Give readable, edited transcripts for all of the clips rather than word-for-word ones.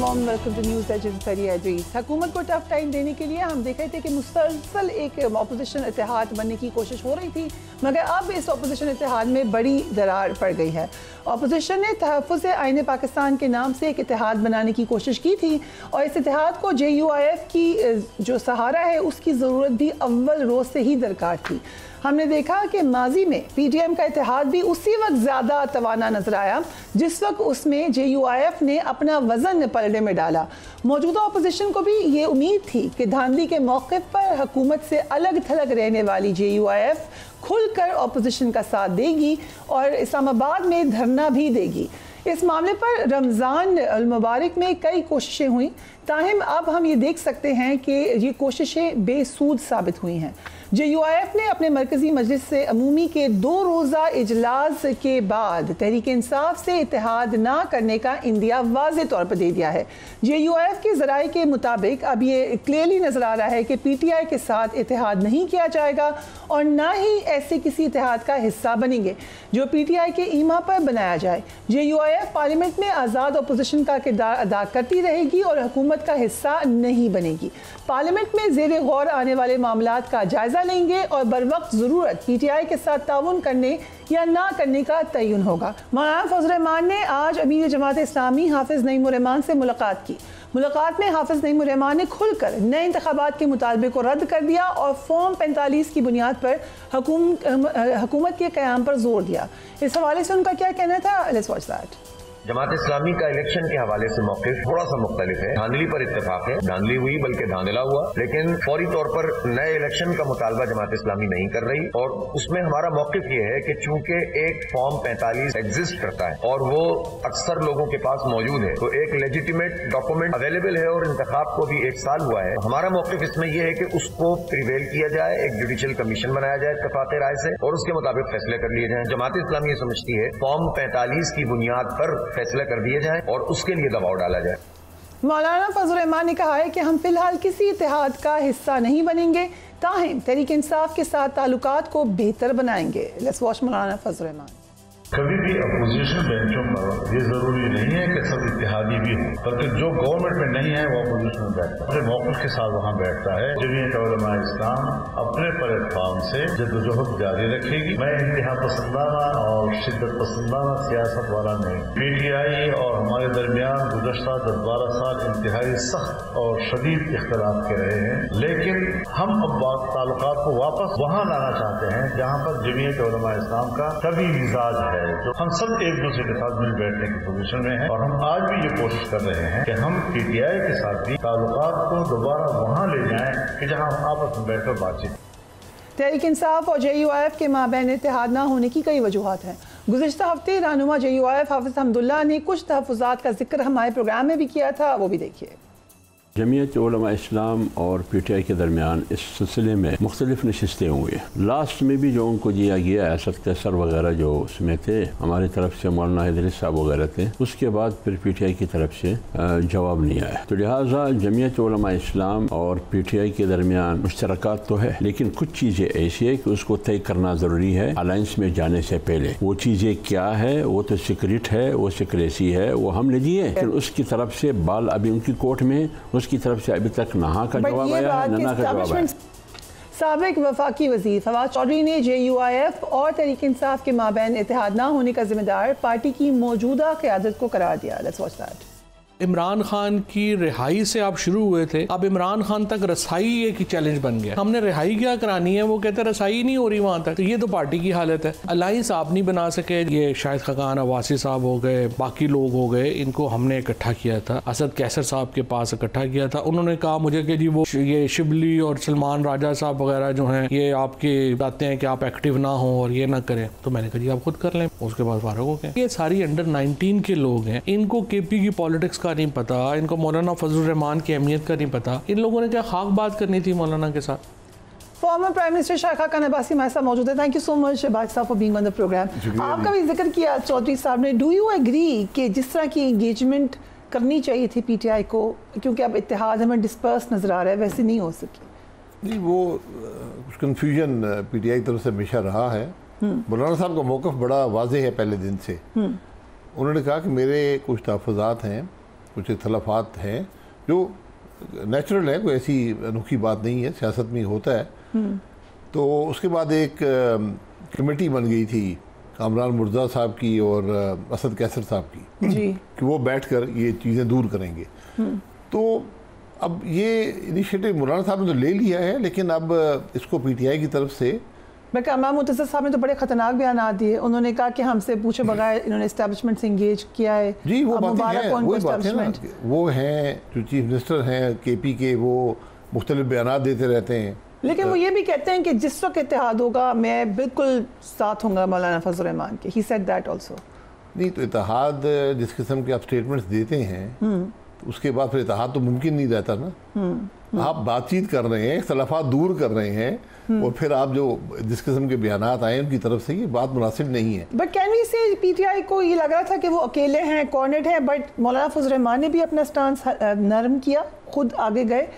Warm welcome to news agency. हुकूमत को tough time देने के लिए हम देख रहे थे कि मुसलसल एक अपोजिशन इत्तेहाद बनने की कोशिश हो रही थी, मगर अब इस अपोजिशन इत्तेहाद में बड़ी दरार पड़ गई है। अपोजिशन ने तहफ़्फ़ुज़ आईन पाकिस्तान के नाम से एक इत्तेहाद बनाने की कोशिश की थी और इस इत्तेहाद को JUIF की जो सहारा है उसकी ज़रूरत भी अव्वल रोज़ से ही दरकार थी। हमने देखा कि माजी में PTM का इत्तेहाद भी उसी वक्त ज़्यादा तवाना नजर आया जिस वक्त उसमें JUIF ने अपना वज़न पलड़े में डाला। मौजूदा अपोजिशन को भी ये उम्मीद थी कि धांधली के मौक़िफ़ पर हुकूमत से अलग थलग रहने वाली JUIF खुलकर अपोजिशन का साथ देगी और इस्लामाबाद में धरना भी देगी। इस मामले पर रमज़ान अल मुबारक में कई कोशिशें हुई, ताहम अब हम ये देख सकते हैं कि ये कोशिशें बेसूद साबित हुई हैं। JUIF ने अपने मरकज़ी मजलिस से अमूमी के 2 रोज़ा इजलास के बाद तहरीक इंसाफ से इत्तेहाद ना करने का इंदिया वाज़े तौर पर दे दिया है। JUIF के ज़राए के मुताबिक अब ये क्लियरली नज़र आ रहा है कि PTI के साथ इत्तेहाद नहीं किया जाएगा और ना ही ऐसे किसी इत्तेहाद का हिस्सा बनेंगे जो PTI के ईमा पर बनाया जाए। JUIF पार्लियामेंट में आज़ाद अपोजिशन का किरदार अदा करती रहेगी और हुकूमत का हिस्सा नहीं बनेगी। पार्लियामेंट में ज़ेर गौर आने वाले मामलात का जायज़ा लेंगे और बर वक्त ज़रूरत PTI के साथ ताउन करने या ना करने का तयन होगा। मौलाना फजल रहमान ने आज अमीर जमात इस्लामी हाफिज़ नईम उर रहमान से मुलाकात की। मुलाकात में हाफिज़ नईम उर रहमान ने खुलकर नए इंतखाबात के मुतालबे को रद्द कर दिया और फॉर्म 45 की बुनियाद पर हुकूमत के क़याम पर जोर दिया। इस हवाले से उनका क्या कहना था, let's watch that. Jamaat Islami का इलेक्शन के हवाले से मौक़िफ़ थोड़ा सा मुख्तलिफ है। धांधली पर इत्तेफाक है, धांधली हुई बल्कि धांधला हुआ, लेकिन फौरी तौर पर नए इलेक्शन का मुतालबा जमात इस्लामी नहीं कर रही और उसमें हमारा मौक़िफ़ ये है कि चूंकि एक फॉर्म 45 एग्जिस्ट करता है और वो अक्सर लोगों के पास मौजूद है, तो एक लेजिटिमेट डॉक्यूमेंट अवेलेबल है और इंतखाब को भी 1 साल हुआ है। हमारा मौक़िफ़ इसमें यह है कि उसको प्रिवेल किया जाए, एक जुडिशियल कमीशन बनाया जाए इत्तेफाक राय से और उसके मुताबिक फैसले कर लिए जाए। जमात इस्लामी ये समझती है फॉर्म 45 की बुनियाद पर फैसले कर दिए जाएं और उसके लिए दबाव डाला जाए। मौलाना फजल रहमान ने कहा है कि हम फिलहाल किसी इत्तेहाद का हिस्सा नहीं बनेंगे, ताहम तहरीक इंसाफ के साथ ताल्लुकात को बेहतर बनाएंगे। लेट्स वॉच मौलाना फजल रहमान। कभी भी अपोजिशन बेंचों पर ये जरूरी नहीं है कि सब इत्तेहादी भी हो, बल्कि जो गवर्नमेंट में नहीं है वो अपोजिशन में बैठता है, अपने मौक़िफ़ के साथ वहाँ बैठता है। जमीयत उलमा इस्लाम अपने प्लेटफॉर्म से जद्दोजहद जारी रखेगी। मैं इंतहा पसंदाना और शिद्दत पसंदाना सियासत वाला नहीं। PTI और हमारे दरमियान गुज़श्ता 10-12 साल इंतहाई सख्त और शदीद इख्तिलाफ के रहे हैं, लेकिन हम अब ताल्लुकात को वापस वहाँ लाना चाहते हैं जहाँ पर जमीयत उलमा इस्लाम का कभी मिजाज है, जो हम सब एक दूसरे के साथ मिल बैठने की पोजीशन में हैं और हम आज भी ये कोशिश कर रहे हैं कि हम PTI के साथ भी ताल्लुकात को दोबारा वहाँ ले जाएं कि जहाँ हम आपस में बैठकर बातचीत। तहरीक इंसाफ और JUIF के माबैन इत्तेहाद ना होने की कई वजूहात हैं। गुज़िश्ता हफ्ते रहनुमा JUIF हाफिज़ हम्दुल्लाह ने कुछ तहफ़्फ़ुज़ात का जिक्र हमारे प्रोग्राम में भी किया था, वो भी देखिए। जमीयत उलमा इस्लाम और PTI के दरमियान इस सिलसिले में मुख्तलिफ नशिस्तें हुई। लास्ट में भी जो उनको दिया गया असद कैसर वगैरह जो उसमें थे, हमारी तरफ से मौलाना इदरीस साहब वगैरह थे, उसके बाद फिर PTI की तरफ से जवाब नहीं आया। तो लिहाजा जमीयत उलमा इस्लाम और PTI के दरमियान मुश्तरकात तो है, लेकिन कुछ चीज़ें ऐसी है कि उसको तय करना ज़रूरी है अलायंस में जाने से पहले। वो चीज़ें क्या है वो तो सीक्रेट है, वो सीक्रेसी है, वो हमने दिए, लेकिन उसकी तरफ से बाल अभी उनकी कोर्ट में, उसकी तरफ से अभी तक नहा का जवाब आया है, नना का जवाब आया। साबिक वफाकी वज़ीर फवाद चौधरी ने JUIF और तहरीक इंसाफ के माबैन इत्तेहाद ना होने का जिम्मेदार पार्टी की मौजूदा क़यादत को करार दिया। Let's watch that. Imran Khan की रिहाई से आप शुरू हुए थे, अब इमरान खान तक रसाई एक चैलेंज बन गया। हमने रिहाई क्या करानी है, वो कहते हैं रसाई नहीं हो रही वहां तक। तो ये तो पार्टी की हालत है। अलायंस आप नहीं बना सके, ये शाहिद खकान अवासी साहब हो गए, बाकी लोग हो गए, इनको हमने इकट्ठा किया था, असद कैसर साहब के पास इकट्ठा किया था। उन्होंने कहा मुझे कि जी वो ये शिबली और सलमान राजा साहब वगैरह जो हैं ये आपके बताते हैं कि आप एक्टिव ना हो और ये ना करें, तो मैंने कहा जी आप खुद कर लें। उसके बाद फारूक हो गए। ये सारी अंडर 19 के लोग हैं, इनको KP की पॉलिटिक्स का नहीं पता, इनको मौलाना फजल रहमान की अहमियत का नहीं पता। इन लोगों ने क्या खाक बात करनी थी मौलाना के साथ। Former prime minister Shah Khaqan Abbasi हमारे साथ मौजूद है। Thank you so much Badshah साहब for being on the programme. आपका भी जिक्र किया चौधरी साहब ने, डू यू एग्री कि जिस तरह की इंगेजमेंट करनी चाहिए थी PTI को, क्योंकि अब इत्तेहाद हमें डिस्पर्स नजर आ रहा है, वैसे नहीं हो सकी? नहीं, वो कुछ कन्फ्यूजन PTI की तरफ से हमेशा रहा है। मौलाना साहब का मौक़िफ़ बड़ा वाज़ेह है पहले दिन से। उन्होंने कहा कि मेरे कुछ तहफ़्फ़ुज़ात हैं कुछ इख्तलाफात हैं जो नेचुरल है, कोई ऐसी अनोखी बात नहीं है, सियासत में होता है। तो उसके बाद एक कमेटी बन गई थी कामरान मुर्जा साहब की और असद कैसर साहब की जी, कि वो बैठकर ये चीज़ें दूर करेंगे। तो अब ये इनिशिएटिव मौलाना साहब ने तो ले लिया है, लेकिन अब इसको पीटीआई की तरफ से कामरान मुर्तज़ा साहब ने तो बड़े खतरनाक बयान दिए। उन्होंने कहा कि हमसे पूछे बगैर इन्होंने एस्टैब्लिशमेंट से इंगेज किया है। जी, वो बातें हैं, वही बात है ना, वो हैं जो चीफ मिनिस्टर हैं केपी के, वो मुख्तलिफ बयान देते रहते हैं, लेकिन वो ये भी कहते हैं कि जिस वक्त इत्तेहाद होगा मैं बिल्कुल साथ होऊंगा मौलाना फजल रहमान के। He said that also. नहीं तो इत्तेहाद जिस किस्म के आप स्टेटमेंट्स देते हैं तो उसके बाद फिर इत्तेहाद तो मुमकिन नहीं रहता ना। आप बातचीत कर रहे हैं, इख्तलाफात दूर कर रहे हैं, और फिर आप जो जिस किस्म के बयानात आए उनकी तरफ से ये बात मुनासिब नहीं है। बट कैन वी से पीटीआई को ये लग रहा था कि वो अकेले हैं, कॉर्नर्ड हैं, बट मौलाना फजल रहमान ने भी अपना स्टांस नरम किया, खुद आगे गए।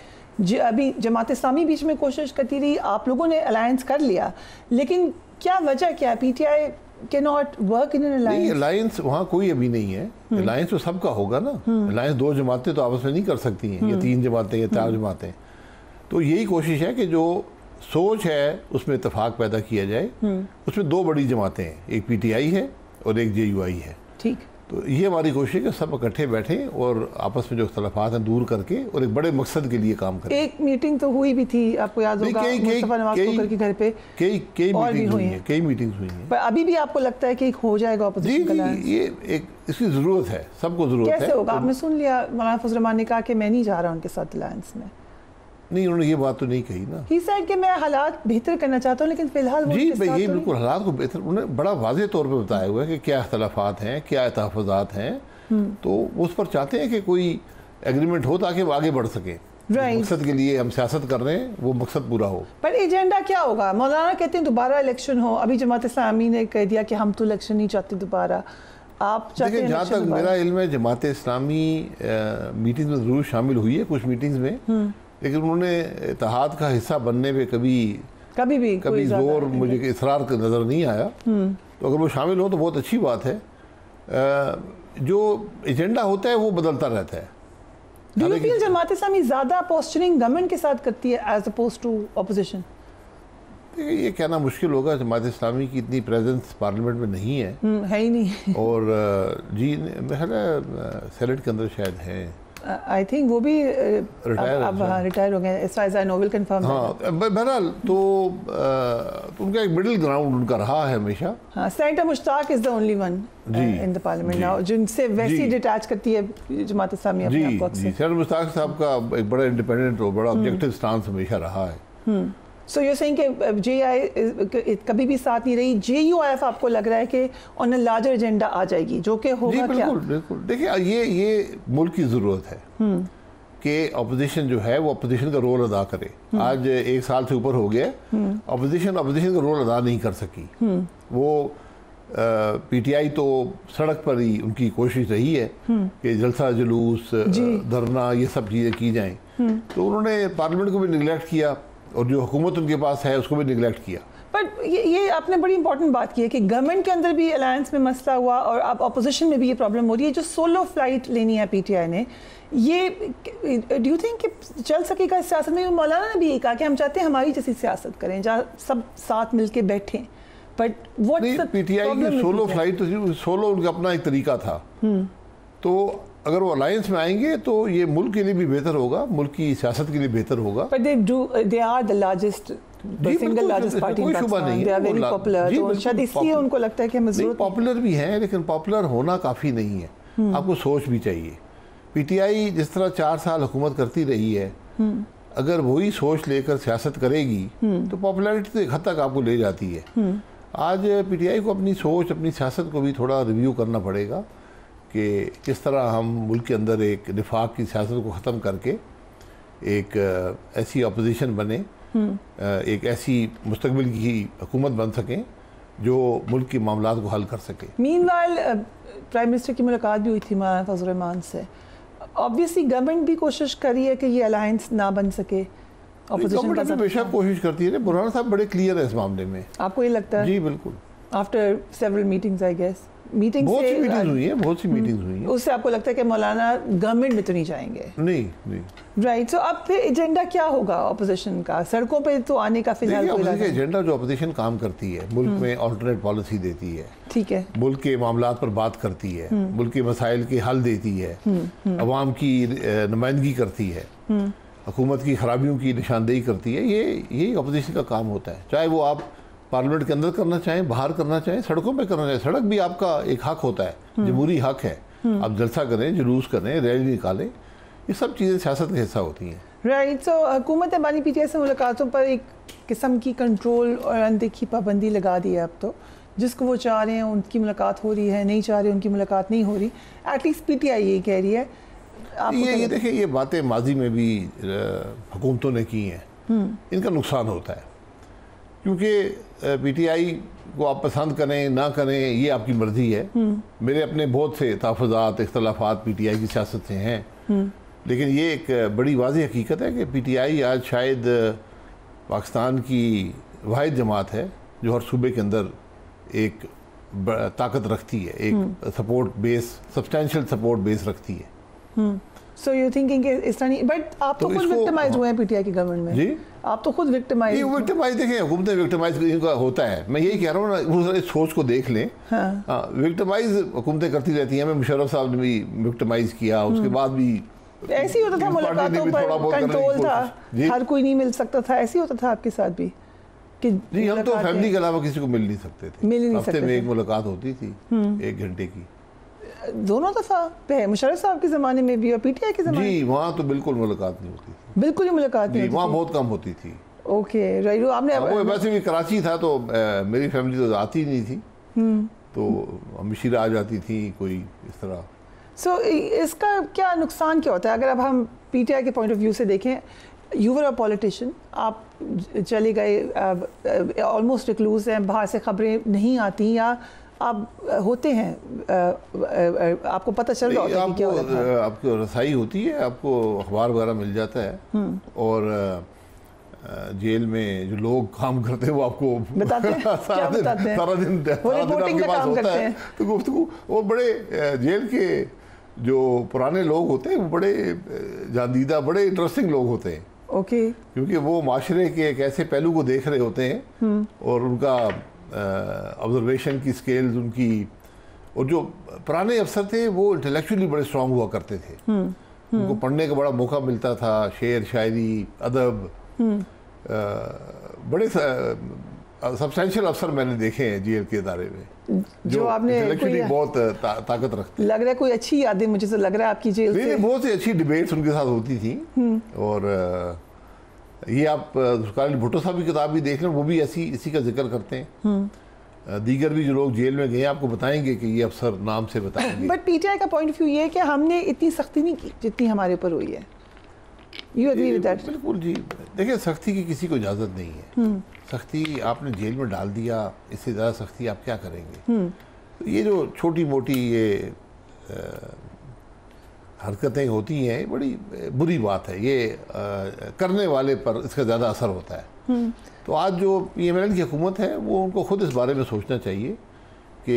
अभी जमात इस्लामी बीच में कोशिश करती रही, आप लोगों ने अलायंस कर लिया, लेकिन क्या वजह क्या? PTI can not work in an alliance. Alliance वहाँ कोई अभी नहीं है, अलायंस तो सबका होगा ना। अलायंस दो जमातें तो आपस में नहीं कर सकती हैं, या तीन जमातें या चार जमातें। तो यही कोशिश है कि जो सोच है उसमें इत्तेफाक पैदा किया जाए। उसमें दो बड़ी जमातें हैं, एक पीटीआई है और एक जेयूआई है। ठीक, तो ये हमारी कोशिश है कि सब इकट्ठे बैठें और आपस में जो इख्तलाफात हैं दूर करके और एक बड़े मकसद के लिए काम करें। एक मीटिंग तो हुई भी थी, आपको याद होगा, मुस्तफा नवाज खोखर के घर पे कई मीटिंग्स हुई हैं। पर अभी भी आपको लगता है कि हो जाएगा ऑपोजिशन का अलायंस? ये एक इसकी ज़रूरत है, सबको ज़रूरत है। कैसे होगा? आपने सुन लिया मौलाना फजल रहमान ने कहा कि मैं नहीं जा रहा उनके साथ अलायंस में। नहीं, उन्होंने ये बात तो नहीं कही ना। ही सेड कि मैं हालात बेहतर करना चाहता हूँ, लेकिन फिलहाल जी ये बिल्कुल हालात को बेहतर, उन्होंने बड़ा वाज़ेह तौर पे बताया हुआ है कि क्या इख्तलाफात हैं, क्या तहफ़्फ़ुज़ात हैं, तो उस पर चाहते हैं कि कोई एग्रीमेंट हो ताकि वो आगे बढ़ सके। मकसद के लिए हम सियासत कर रहे हैं, वो मकसद पूरा हो। पर एजेंडा क्या होगा? मौलाना कहते हैं दोबारा इलेक्शन हो, अभी जमात इस्लामी ने कह दिया कि हम तो इलेक्शन नहीं चाहते दोबारा। आप चाहते हैं? जहाँ तक मेरा इल्म है जमात इस्लामी मीटिंग में ज़रूर शामिल हुई है, कुछ मीटिंग्स में, लेकिन उन्होंने इत्तेहाद का हिस्सा बनने पे कभी जोर मुझे इसरार नज़र नहीं आया। तो अगर वो शामिल हो तो बहुत अच्छी बात है। जो एजेंडा होता है वो बदलता रहता है। Do you feel Jamaat Islami ज़्यादा पोस्चरिंग गवर्नमेंट के साथ करती है एज अपोज टू ऑपोजिशन? ये कहना मुश्किल होगा, जमात इस्लामी की इतनी प्रेजेंस पार्लियामेंट में नहीं है। है ही नहीं। और जी मेरा सेनेट के अंदर शायद है। आई थिंक वो भी रिटायर हो गए, as far as I know, will confirm. हाँ, बहरहाल तो उनका एक मिडिल ग्राउंड उनका रहा है हमेशा। हाँ, senator Mushtaq is the only one in the parliament now जिनसे वैसी डिटैच करती है जमात इस्लामी अपने आप को। सेनेटर मुश्ताक साहब का एक बड़ा इंडिपेंडेंट और बड़ा ऑब्जेक्टिव स्टांस हमेशा रहा है। सो यू सेइंग कि जेआई कभी भी साथ नहीं रही, जेयूआईएफ आपको लग रहा है कि ऑन अ लार्जर एजेंडा आ जाएगी, जो कि होगा क्या? बिल्कुल। देखिए ये मुल्क की ज़रूरत है कि अपोजिशन जो है वो अपोजिशन का रोल अदा करे। आज 1 साल से ऊपर हो गया, अपोजिशन का रोल अदा नहीं कर सकी। वो पीटीआई तो सड़क पर ही उनकी कोशिश रही है कि जलसा जुलूस धरना ये सब चीज़ें की जाएं, तो उन्होंने पार्लियामेंट को भी निगलेक्ट किया और जो हुकूमत उनके पास है उसको भी निगलेक्ट किया। पर ये आपने बड़ी इंपॉर्टेंट बात की है कि गवर्नमेंट के अंदर भी अलायंस में मसला हुआ और अब अपोजिशन में भी ये प्रॉब्लम हो रही है। जो सोलो फ्लाइट लेनी है पीटीआई ने, ये डू यू थिंक कि चल सकेगा इस सियासत में? मौलाना ने भी ये कहा कि हम चाहते हैं हमारी जैसी सियासत करें जहाँ सब साथ मिलके बैठें, बट व्हाट्स पीटीआई की सोलो फ्लाइट तो सोलो उनका अपना एक तरीका था। तो अगर वो अलायंस में आएंगे तो ये मुल्क के लिए भी बेहतर होगा, मुल्क की सियासत के लिए बेहतर होगा। But they are the largest, the single largest party in Pakistan. They are very popular. तो शायद इसलिए उनको लगता है कि हमें ज़रूरत। पॉपुलर भी हैं, लेकिन पॉपुलर होना काफ़ी नहीं है। आपको सोच भी चाहिए। पीटीआई जिस तरह 4 साल हुकूमत करती रही है, अगर वही सोच लेकर सियासत करेगी तो पॉपुलैरिटी तो एक हद तक आपको ले जाती है। आज पीटीआई को अपनी सोच, अपनी सियासत को भी थोड़ा रिव्यू करना पड़ेगा कि किस तरह हम मुल्क के अंदर एक निफाक की सियासत को ख़त्म करके एक ऐसी अपोजिशन बने, एक ऐसी मुस्तकबिल की हुकूमत बन सकें जो मुल्क के मामलात को हल कर सके। मीनवाइल प्राइम मिनिस्टर की मुलाकात भी हुई थी मौलाना फजल रहमान से। ऑब्वियसली गवर्नमेंट भी कोशिश कर रही है कि ये अलायंस ना बन सके। गवर्नमेंट हमेशा कोशिश करती है। मौलाना साहब बड़े क्लियर है इस मामले में। आपको ये लगता है? जी बिल्कुल। After several meetings I guess meeting बहुत सी से मीटिंग्स हुई हैं, बहुत सी मीटिंग्स हुई हैं। उससे आपको लगता है कि मौलाना गवर्नमेंट में तो नहीं जाएंगे? नहीं। राइट, सो अब फिर एजेंडा क्या होगा ऑपोजिशन का? सड़कों पे तो आने का फिलहाल कोई देखिए, एजेंडा जो अपोजिशन काम करती है, मुल्क में अल्टरनेट पॉलिसी देती है, ठीक है, मुल्क के मामलात पर बात करती है, मुल्क के मसाइल के हल देती है, अवाम की नुमाइंदगी करती है, हुकूमत की खराबियों की निशानदेही करती है। यही अपोजिशन का काम होता है, चाहे वो आप पार्लियामेंट के अंदर करना चाहें, बाहर करना चाहें, सड़कों पे करना चाहें। सड़क भी आपका एक हक होता है, जमहूरी हक है। आप जलसा करें, जुलूस करें, रैली निकालें, ये सब चीज़ें सियासत का हिस्सा होती हैं। राइट, सो हुकूमत बानी पीटीआई से मुलाकातों पर एक किस्म की कंट्रोल और अनदेखी पाबंदी लगा दी है। अब तो जिसको वो चाह रहे हैं उनकी मुलाकात हो रही है, नहीं चाह रहे उनकी मुलाकात नहीं हो रही। एटलीस्ट पीटीआई ये कह रही है। ये देखिए, ये बातें माजी में भी हुकूमतों ने की हैं, इनका नुकसान होता है, क्योंकि पीटीआई को आप पसंद करें ना करें ये आपकी मर्जी है। मेरे अपने बहुत से तहफ़्फ़ुज़ात, इख्तलाफात पीटीआई की सियासत से हैं, लेकिन ये एक बड़ी वाज़ेह हकीकत है कि पीटीआई आज शायद पाकिस्तान की वाहिद जमात है जो हर सूबे के अंदर एक ताकत रखती है, एक support base, substantial support base रखती है। सो यू थिंकिंग इस तरह नहीं, बट आप तो खुद विक्टिमाइज हुए हैं पीटीआई की गवर्नमेंट में। जी, आप तो खुद विक्टिमाइज। विक्टिमाइज देखें, हुकूमतें विक्टिमाइज का होता है। मैं यही कह रहा हूँ ना, इस सोच को देख लें। विक्टिमाइज हुकूमतें करती रहती हैं। मैं मुशर्रफ साहब ने भी विक्टिमाइज किया, उसके बाद भी ऐसे ही होता था, मुलाकातों पर कंट्रोल था, हर कोई नहीं मिल सकता था। ऐसे ही होता था आपके साथ भी कि जी, हम तो फैमिली के अलावा किसी को मिल नहीं सकते थे। हफ्ते में एक मुलाकात होती थी, 1 घंटे की, दोनों दफा पे। मुशर्रफ साहब के ज़माने में भी और पीटीआई के ज़माने जी, वहाँ तो बिल्कुल मुलाकात नहीं होती थी, बिल्कुल ही मुलाकात नहीं होती, वहाँ बहुत कम होती थी। Okay, right. आपने वैसे भी कराची था तो मेरी फैमिली तो आती नहीं थी, तो हमीशिरा आ जाती थी कोई इस तरह। सो इसका क्या नुकसान क्या होता है? अगर अब हम पीटीआई के पॉइंट ऑफ व्यू से देखें, यू वर अ पॉलिटिशियन, आप चले गए, ऑलमोस्ट रिक्लूज हैं, बाहर से खबरें नहीं आती, या आप होते हैं, आपको पता चल रहा होता है कि क्या होता है, आपको रसाई होती है, आपको अखबार वगैरह मिल जाता है, और जेल में जो लोग काम करते हैं वो आपको बताते हैं, सारा दिन आपके पास होता है, तो गुफ्तगू। और बड़े जेल के जो पुराने लोग होते हैं वो बड़े जादीदा, बड़े इंटरेस्टिंग लोग होते हैं। ओके, क्योंकि वो माशरे के एक ऐसे पहलू को देख रहे होते हैं, और उनका ऑब्जर्वेशन की स्केल्स उनकी, और जो पुराने अफसर थे वो इंटेलेक्चुअली बड़े स्ट्रांग हुआ करते थे, उनको पढ़ने का बड़ा मौका मिलता था, शेर शायरी अदब, बड़े सब्सटेंशियल अफसर मैंने देखे हैं जेल के इदारे में, जो आपने इंटेलेक्चुअली बहुत ताकत रखते। लग रहा है कोई अच्छी यादें मुझे तो लग रहा है आपकी जेल से। बहुत सी अच्छी डिबेट्स उनके साथ होती थी, और ये आप सुकानी भुट्टो साहब की किताब भी देख लें, वो भी इसी का जिक्र करते हैं। दीगर भी जो लोग जेल में गए आपको बताएंगे कि ये अफसर नाम से बताएंगे। बट पीटीआई का पॉइंट ऑफ व्यू ये है कि हमने इतनी सख्ती नहीं की जितनी हमारे ऊपर हुई है। You agree with that? बिल्कुल जी। देखिए, सख्ती की किसी को इजाज़त नहीं है। सख्ती आपने जेल में डाल दिया, इससे ज़्यादा सख्ती आप क्या करेंगे? तो ये जो छोटी मोटी ये हरकतें होती हैं, बड़ी बुरी बात है। ये करने वाले पर इसका ज़्यादा असर होता है। तो आज जो PMLN की हुकूमत है वो उनको खुद इस बारे में सोचना चाहिए कि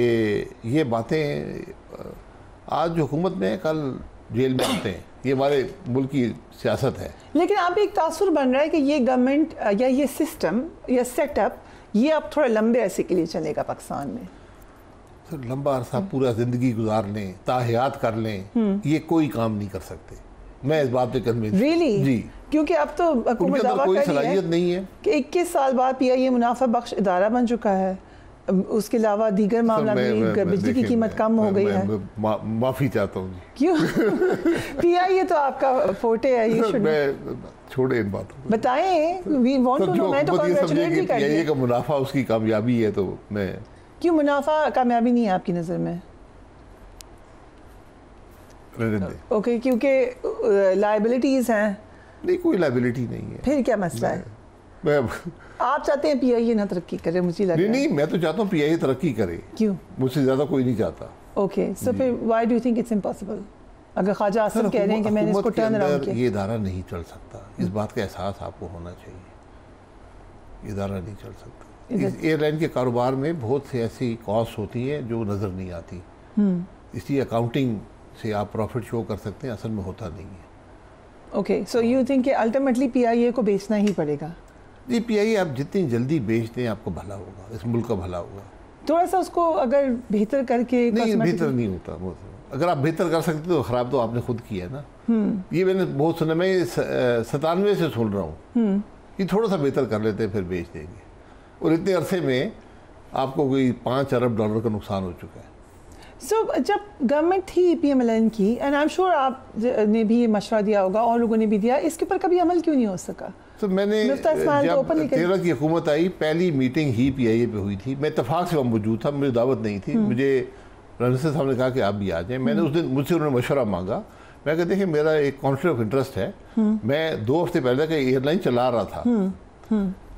ये बातें, आज जो हुकूमत में है कल जेल में आते हैं, ये हमारे मुल्क की सियासत है। लेकिन अब एक तासुर बन रहा है कि ये गवर्नमेंट या ये सिस्टम या सेटअप ये अब थोड़ा लंबे अरसे के लिए चलेगा पाकिस्तान में। तो लंबा अरसा पूरा ज़िंदगी गुजार लें, ताहयात कर लें, ये कोई काम नहीं कर सकते। मैं इस बात पे कन्विंस। रियली? जी, क्योंकि अब तो हुकूमत दावा कोई कर रही सलाहियत नहीं है कि 21 साल बाद PIA मुनाफा बख्श इदारा बन चुका है। उसके अलावा दीगर मामला में बिजली की कीमत कम हो गई है। माफ़ी चाहता हूँ। क्यों? PIA तो आपका फोटे है, ये मैं छोड़े इन बातों को, बताएं। We want to know. मैं तो कांग्रेचुलेट भी कर रही हूं। का मुनाफा उसकी कामयाबी है, तो मैं क्यों मुनाफा कामयाबी नहीं है आपकी नज़र में? ओके, क्योंकि लायबिलिटीज़ हैं। नहीं, कोई लायबिलिटी नहीं है। फिर क्या मसला है? आप चाहते हैं PIA ना तरक्की करे? मुझे लग रहा है नहीं, मैं तो चाहता हूँ PIA तरक्की करे। क्यों? मुझसे ज़्यादा कोई नहीं चाहता। ओके, सो फिर why do you think it's impossible? अगर ख्वाजा आसिफ कह रहे हैं कि मैंने इसको टर्न अराउंड किया, ये इदारा नहीं चल सकता, इस बात का एहसास आपको होना चाहिए। इदारा नहीं चल सकता। इस एयरलाइन के कारोबार में बहुत से ऐसी कॉस्ट होती हैं जो नज़र नहीं आती, इसलिए अकाउंटिंग से आप प्रॉफिट शो कर सकते हैं, असल में होता नहीं है। ओके, सो यू थिंक कि अल्टीमेटली पीआईए को बेचना ही पड़ेगा? जी, पीआईए आप जितनी जल्दी बेच दें आपको भला होगा, इस मुल्क का भला होगा। थोड़ा सा उसको अगर बेहतर करके नहीं, बेहतर नहीं होता। अगर आप बेहतर कर सकते तो ख़राब तो आपने खुद किया है ना। ये मैंने बहुत सुना, मैं 97 से सुन रहा हूँ कि थोड़ा सा बेहतर कर लेते हैं फिर बेच देंगे, और इतने अरसे में आपको कोई $5 अरब का नुकसान हो चुका है। सो जब गवर्नमेंट थी पीएमएलएन की, एंड आई एम श्योर आप ने भी ये मशवरा दिया होगा और लोगों ने भी दिया, इसके ऊपर कभी अमल क्यों नहीं हो सका? तो मैंने जब 13 की हुकूमत आई, पहली मीटिंग ही पीआईए पे हुई थी। मैं इत्तेफाक से वहाँ मौजूद था, मुझे दावत नहीं थी। मुझे प्राइम मिनिस्टर साहब ने कहा कि आप भी आ जाएं। मैंने उस दिन, मुझसे उन्होंने मशवरा मांगा। मैं कहते देखिए मेरा एक कॉन्फ्लिक्ट ऑफ इंटरेस्ट है, मैं 2 हफ्ते पहले का एयरलाइन चला रहा था,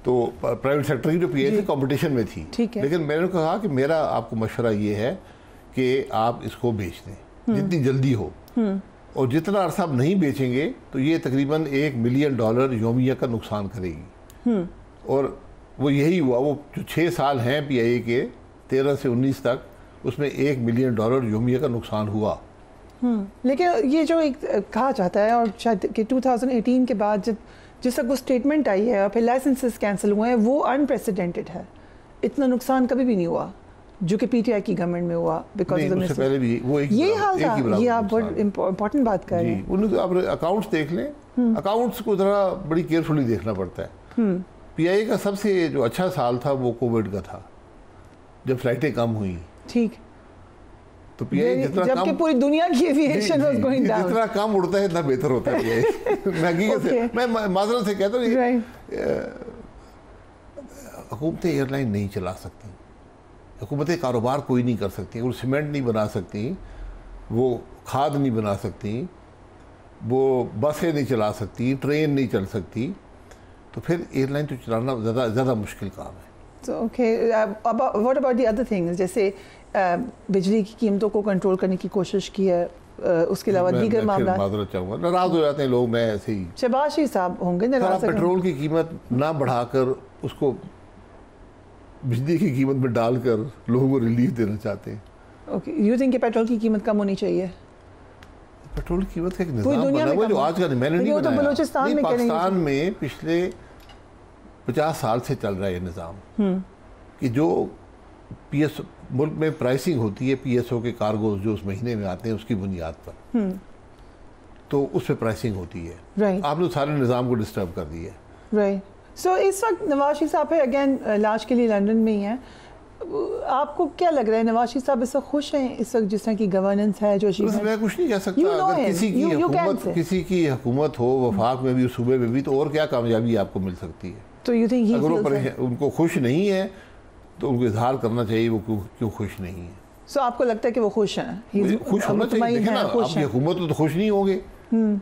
तो प्राइवेट सेक्टर की जो पीआईए थी कॉम्पिटिशन में थी, लेकिन मैंने कहा कि मेरा आपको मशवरा ये है कि आप इसको बेच दें जितनी जल्दी हो, और जितना अरसा आप नहीं बेचेंगे तो ये तकरीबन $1 मिलियन योमिया का नुकसान करेगी। और वो यही हुआ। वो जो 6 साल हैं पीआईए के 13 से 19 तक, उसमें $1 मिलियन योमिया का नुकसान हुआ। लेकिन ये जो एक कहा जाता है, और शायद कि 2018 के बाद जब जिस तक वो स्टेटमेंट आई है और फिर लाइसेंसेस कैंसिल हुए हैं, वो अनप्रेसिडेंटेड है। इतना नुकसान कभी भी नहीं हुआ जो कि पीटीआई की गवर्नमेंट में हुआ, बिकॉज़ उससे पहले भी वो यही हाल था। ये आप बहुत इम्पोर्टेंट बात कर रहे हैं। उन्हें आप अकाउंट्स देख लें, अकाउंट्स को ज़रा बड़ी केयरफुली देखना पड़ता है। पीआईए का सबसे जो अच्छा साल था वो कोविड का था, जब फ्लाइटें कम हुई। ठीक, तो पीआईए जितना जबकि पूरी दुनिया की एविएशन वाज गोइंग डाउन, जितना कम उड़ता है इतना बेहतर होता है पीआईए। मैं माजरत से कहता हूँ, हुकूमतें एयरलाइन नहीं चला सकती, हुकूमतें कारोबार कोई नहीं कर सकती, वो सीमेंट नहीं बना सकती, वो खाद नहीं बना सकती, वो बसें नहीं चला सकती, ट्रेन नहीं चल सकती, तो फिर एयरलाइन तो चलाना ज़्यादा मुश्किल काम है। तो okay, what about the other things, जैसे बिजली की कीमतों को कंट्रोल करने की कोशिश की है, उसके अलावा दीगर मामला? माजरत चाहूँगा, नाराज़ हो जाते हैं लोग, मैं ऐसे ही। शहबाज शरीफ साहब होंगे नाराज़? पेट्रोल की कीमत ना बढ़ाकर उसको बिजली की कीमत में डालकर लोगों को रिलीफ देना चाहते हैं। ओके, यू थिंक कि पेट्रोल की कीमत कम होनी चाहिए? पेट्रोल की कीमत का एक निज़ाम बना हुआ है जो आज का मैंने नहीं बनाया। बलूचिस्तान में, पाकिस्तान में पिछले 50 साल से चल रहा है ये निज़ाम कि जो पीएस मुल्क में प्राइसिंग होती है, पीएसओ के कार्गोज जो उस महीने में आते हैं उसकी बुनियाद पर, तो उस पर प्राइसिंग होती है। आपने सारे निज़ाम को डिस्टर्ब कर दिया। राइट। सो इस वक्त नवाज शरीफ साहब है अगेन इलाज के लिए लंदन में ही हैं। आपको क्या लग रहा है, नवाज शरीफ साहब इस वक्त खुश हैं इस वक्त जिस तरह की गवर्नेंस है जो अचीव है? मैं कुछ नहीं कह सकता। अगर किसी की हुकूमत हो वफाक में भी, सूबे में भी, तो और क्या कामयाबी आपको मिल सकती है? तो यू थिंक अगर उनको खुश नहीं है तो उनको इजहार करना चाहिए वो क्यों खुश नहीं है। सो आपको लगता है कि वो खुश हैं? खुश होना चाहिए ना, आपकी हुकूमत तो खुश नहीं होंगे,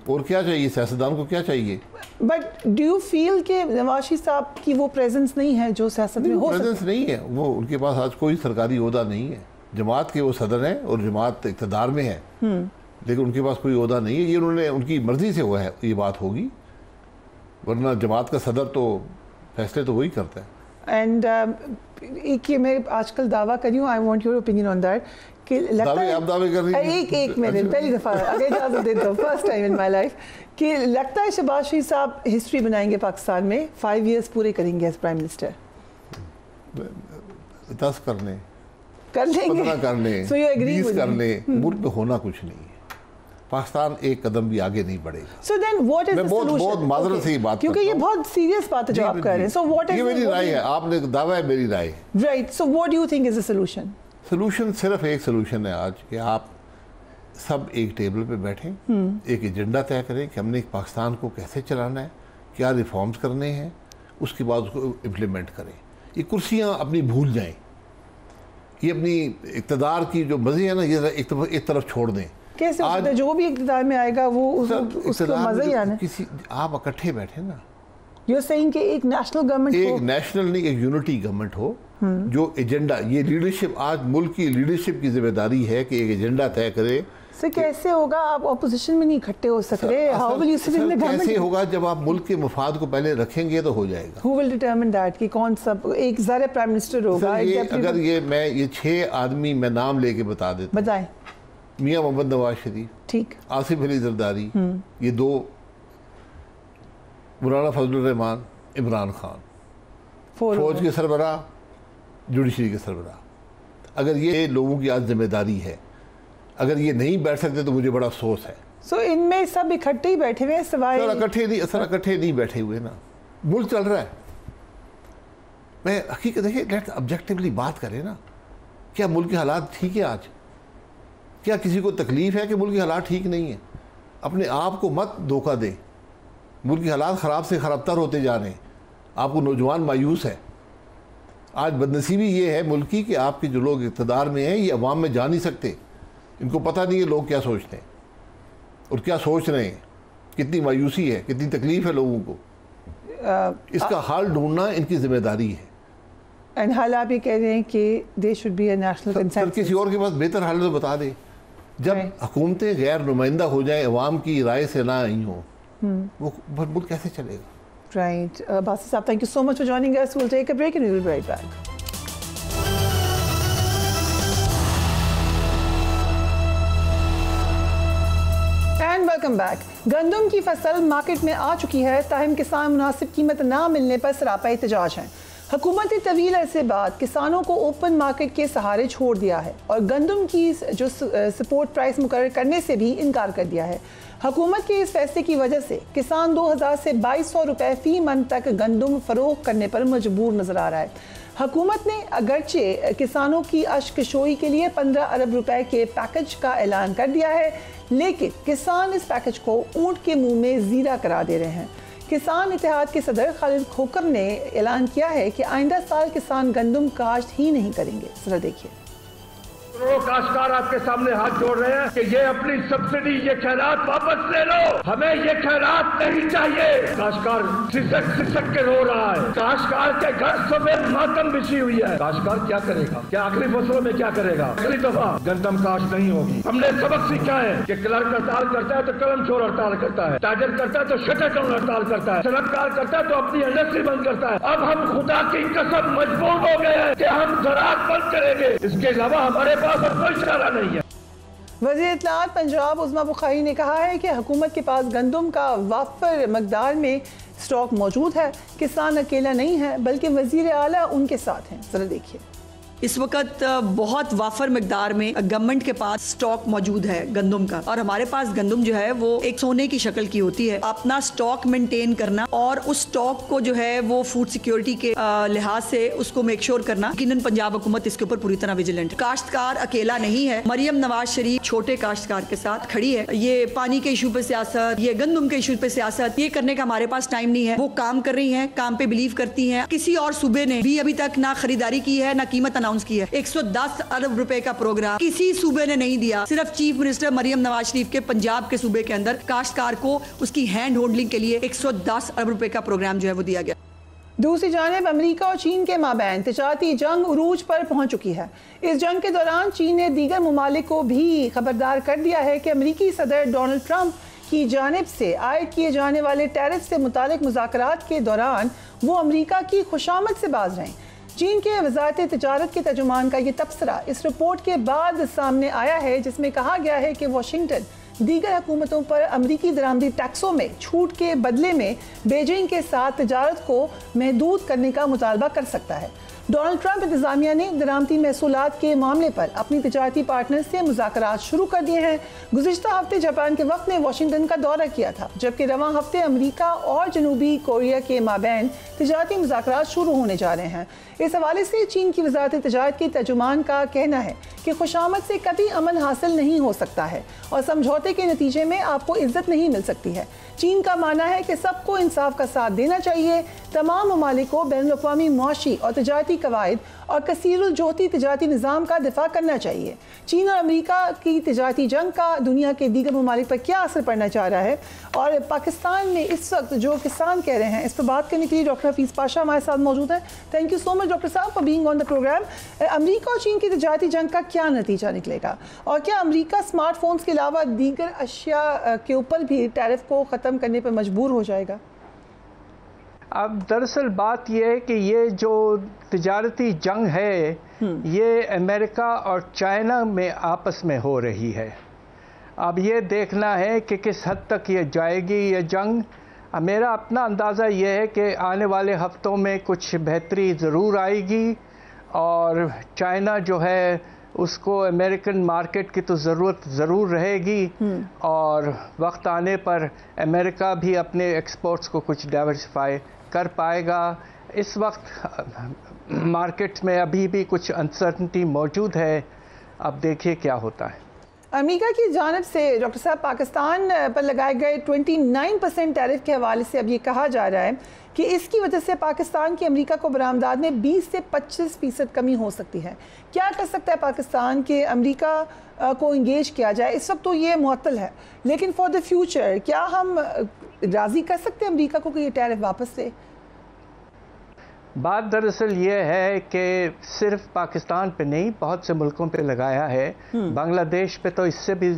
और क्या चाहिए सियासतदान को, क्या चाहिए? बट डू यू फील कि नवाज शरीफ साहब की वो प्रेजेंस नहीं है जो सियासत में हो? प्रेजेंस नहीं है, वो उनके पास आज कोई सरकारी ओहदा नहीं है। जमात के वो सदर हैं और जमात इक़्तिदार में है, लेकिन उनके पास कोई ओहदा नहीं है। ये उन्होंने उनकी मर्जी से हुआ है, ये बात होगी, वरना जमात का सदर तो फैसले तो वही करता है। एंड एक ये मैं आजकल दावा कर रही हूँ, I want your opinion on that, कि लगता है आप दावे कर रही हैं? एक मिनट, पहली दफ़ा अगर इजाज़त दे दो, first time in my life, कि लगता है शहबाज शरीफ साहब हिस्ट्री बनाएंगे पाकिस्तान में, 5 इयर्स पूरे करेंगे एज प्राइम मिनिस्टर। 10 कर लेंगे, 15 कर लें, 20 कर लें, मुल्क में होना कुछ नहीं है। पाकिस्तान एक कदम भी आगे नहीं बढ़ेगा। So then what is the solution? बहुत माजरत से ये बात, क्योंकि ये बहुत सीरियस बात है जो आप कर रहे हैं। So what is? ये मेरी राय है, आपने दावा है, मेरी राय। Right. So what do you think is the solution? Solution सिर्फ एक सलूशन है आज कि आप सब एक टेबल पे बैठें, एक एजेंडा तय करें कि हमने पाकिस्तान को कैसे चलाना है, क्या रिफॉर्म्स करने हैं, उसके बाद उसको इम्प्लीमेंट करें। ये कुर्सियाँ अपनी भूल जाएं, ये अपनी इक़्तिदार की जो मज़े है ना, ये एक तरफ छोड़ दें। कैसे आज जो भी इक़्तिदार में आएगा वो उसको मज़ा ही आना। किसी आप इकट्ठे बैठे ना, You're saying कि एक नेशनल गवर्नमेंट, एक नेशनल नहीं, एक यूनिटी गवर्नमेंट हो जो एजेंडा, ये लीडरशिप, आज मुल्क की लीडरशिप की जिम्मेदारी है कि एक एजेंडा तय करे, सर कैसे होगा? आप ऑपोजिशन में नहीं इकट्ठे हो सकते। How will you sit in the government? कैसे होगा? जब आप मुल्क के मफाद को पहले रखेंगे तो हो जाएगा। हु विल डिटरमिन दैट कि कौन सा एक ज़रा प्राइम मिनिस्टर होगा? अगर ये 6 आदमी मैं नाम लेके बता देता, बताएं। मियां मोहम्मद नवाज शरीफ, ठीक, आसिफ अली जरदारी, ये 2, मौलाना फजलुर रहमान, इमरान खान, फौज के सरबराह, जुडिशरी के सरबराह। अगर ये लोगों की आज जिम्मेदारी है, अगर ये नहीं बैठ सकते तो मुझे बड़ा अफसोस है। सो इनमें सब इकट्ठे ही बैठे हुए हैं सिवाय इकट्ठे नहीं बैठे हुए ना, मुल्क चल रहा है। मैं हकीकत देखिए, लेट्स ऑब्जेक्टिवली बात करें ना, क्या मुल्क के हालात ठीक है आज? क्या किसी को तकलीफ है कि मुल्क के हालात ठीक नहीं है? अपने आप को मत धोखा दे, मुल्क के हालात ख़राब से ख़राबतर होते जा रहे हैं। आपको नौजवान मायूस है। आज बदनसीबी ये है मुल्क की कि आपके जो लोग इक़्तिदार में हैं ये अवाम में जा नहीं सकते। इनको पता नहीं है लोग क्या सोचते हैं और क्या सोच रहे हैं, कितनी मायूसी है, कितनी तकलीफ है लोगों को। इसका हल ढूंढना इनकी जिम्मेदारी है। एंड हाल आप ये कह रहे हैं कि they should be a national consensus. किसी और के पास बेहतर हाल तो बता दे। जब हुकूमतें गैर नुमाइंदा हो जाए, अवाम की राय से ना आई हो, वो मुल्क कैसे चलेगा? राइट। बासित साहब, thank you so much for joining us. Will take a break and we will be right back. Welcome back. गंदम की फसल मार्केट में आ चुकी है, ताहम किसान मुनासिब कीमत ना मिलने पर सरापा एहतजाज हैं। हुकूमत ने तवील अरसे बाद किसानों को ओपन मार्केट के सहारे छोड़ दिया है और गंदम की जो सपोर्ट प्राइस मुकर्रर करने से भी इनकार कर दिया है। हुकूमत के इस फैसले की वजह से किसान 2000 से 2200 रुपए फी मन तक गंदम फरोख्त करने पर मजबूर नजर आ रहा है। हुकूमत ने अगरचे किसानों की अश्कशोई के लिए 15 अरब रुपए के पैकेज का ऐलान कर दिया है, लेकिन किसान इस पैकेज को ऊंट के मुंह में जीरा करार दे रहे हैं। किसान इत्तेहाद के सदर खालिद खोकर ने ऐलान किया है कि आइंदा साल किसान गंदम काश्त ही नहीं करेंगे। जरा देखिए। करोड़ों काश्तकार आपके सामने हाथ जोड़ रहे हैं कि ये अपनी सब्सिडी, ये खैरात वापस ले लो, हमें ये खैरात नहीं चाहिए। काश्तकार सिसक के रो रहा है। काश्तकार के घर समेत मातम बिछी हुई है। काश्तकार क्या करेगा? क्या अगली फसलों में क्या करेगा? अगली दफा गंदम काश्त नहीं होगी। हमने सबक सीखा है कि क्लर्क हड़ताल करता है तो कलम छोड़ हड़ताल करता है, ताजर करता है तो शटर डाउन हड़ताल करता है, सनतकार करता है तो अपनी इंडस्ट्री बंद करता है। अब हम खुदा की कसम मजबूर हो गए हैं कि हम ज़राअत बंद करेंगे, इसके अलावा हमारे कोई इशारा नहीं है। वज़ीर इत्तलाआत पंजाब उज़मा बुखारी ने कहा है कि हुकूमत के पास गंदम का वाफर मकदार में स्टॉक मौजूद है। किसान अकेला नहीं है बल्कि वज़ीर आला उनके साथ हैं। जरा देखिए। इस वक्त बहुत वाफर मकदार में गवर्नमेंट के पास स्टॉक मौजूद है गंदम का, और हमारे पास गंदम जो है वो एक सोने की शक्ल की होती है। अपना स्टॉक मेंटेन करना और उस स्टॉक को जो है वो फूड सिक्योरिटी के लिहाज से उसको मेक श्योर करना, यकीनन पंजाब हुकूमत इसके ऊपर पूरी तरह विजिलेंट। काश्तकार अकेला नहीं है। मरियम नवाज शरीफ छोटे काश्तकार के साथ खड़ी है। ये पानी के इशू पे सियासत, ये गंदम के इशू पे सियासत, ये करने का हमारे पास टाइम नहीं है। वो काम कर रही है, काम पे बिलीव करती है। किसी और सूबे ने भी अभी तक ना खरीदारी की है, ना कीमत अनाउंस की है। 110 अरब रुपए का प्रोग्राम किसी सूबे ने नहीं दिया। सिर्फ चीफ मिनिस्टर मरियम नवाज शरीफ के पंजाब के सूबे के अंदर काश्तकार को उसकी हैंड होल्डिंग के लिए 110 अरब रुपए का प्रोग्राम जो है वो दिया गया। दूसरी जानिब अमेरिका और चीन के माबैन तिजारती जंग उरूज पर पहुंच चुकी है। इस जंग के दौरान चीन ने दीगर ममालिक को भी खबरदार कर दिया है कि अमेरिकी सदर डोनाल्ड ट्रंप की जानिब से आयद किए जाने वाले टैरिफ से मुतालिक मुज़ाकरात के दौरान वो अमेरिका की खुशामद से बाज रहें। चीन के वज़ारत तिजारत के तर्जुमान का ये तबसरा इस रिपोर्ट के बाद सामने आया है, जिसमें कहा गया है कि वाशिंगटन दीगर हुकूमतों पर अमरीकी दरामदी टैक्सों में छूट के बदले में बीजिंग के साथ तिजारत को महदूद करने का मुतालबा कर सकता है। डोनाल्ड ट्रंप इंतजामिया ने दरामदी महसूलात के मामले पर अपनी तिजारती पार्टनर से मुज़ाकरात शुरू कर दिए हैं। गुज़िश्ता हफ्ते जापान के वफ़द ने वाशिंगटन का दौरा किया था, जबकि रवां हफ्ते अमरीका और जनूबी कोरिया के माबैन तिजारती मुज़ाकरात शुरू होने जा रहे हैं। इस हवाले से चीन की वज़ारत तिजारत की तर्जुमान का कहना है कि खुशामद से कभी अमन हासिल नहीं हो सकता है और समझौते के नतीजे में आपको इज्जत नहीं मिल सकती है। चीन का मानना है कि सबको इंसाफ का साथ देना चाहिए। तमाम ममालिक को बैनुल-अक़वामी मुआशी और तिजारती इतफाक़ी कवायद और कसीरुल जोहती तिजारती निज़ाम का दिफा करना चाहिए। चीन और अमरीका की तिजारती जंग का दुनिया के दीगर ममालिक पर क्या असर पड़ना चाह रहा है और पाकिस्तान में इस वक्त जो किसान कह रहे हैं, इस पर बात करने के लिए डॉक्टर हफीज़ पाशा हमारे साथ मौजूद हैं। Thank you so much doctor साहब for being on the program. अमरीका और चीन की तिजारती जंग का क्या नतीजा निकलेगा और क्या अमरीका स्मार्टफोन्स के अलावा दीगर अशिया के ऊपर भी टैरिफ को ख़त्म करने पर मजबूर हो जाएगा? अब दरअसल बात यह है कि ये जो तिजारती जंग है ये अमेरिका और चाइना में आपस में हो रही है। अब ये देखना है कि किस हद तक ये जाएगी ये जंग। मेरा अपना अंदाज़ा ये है कि आने वाले हफ्तों में कुछ बेहतरी ज़रूर आएगी और चाइना जो है उसको अमेरिकन मार्केट की तो ज़रूरत ज़रूर रहेगी और वक्त आने पर अमेरिका भी अपने एक्सपोर्ट्स को कुछ डाइवर्सिफाई कर पाएगा। इस वक्त मार्केट में अभी भी कुछ अनसर्टनिटी मौजूद है, अब देखिए क्या होता है। अमेरिका की जानिब से डॉक्टर साहब पाकिस्तान पर लगाए गए 29% टैरिफ के हवाले से अब ये कहा जा रहा है कि इसकी वजह से पाकिस्तान की अमेरिका को बरामदात में 20 से 25% कमी हो सकती है। क्या कर सकता है पाकिस्तान के अमेरिका को इंगेज किया जाए? इस वक्त तो ये मुअत्तल है, लेकिन फॉर द फ्यूचर क्या हम राज़ी कर सकते हैं अमेरिका को कि ये टैरिफ वापस ले? बात दरअसल ये है कि सिर्फ पाकिस्तान पे नहीं, बहुत से मुल्कों पे लगाया है। बांग्लादेश पे तो इससे भी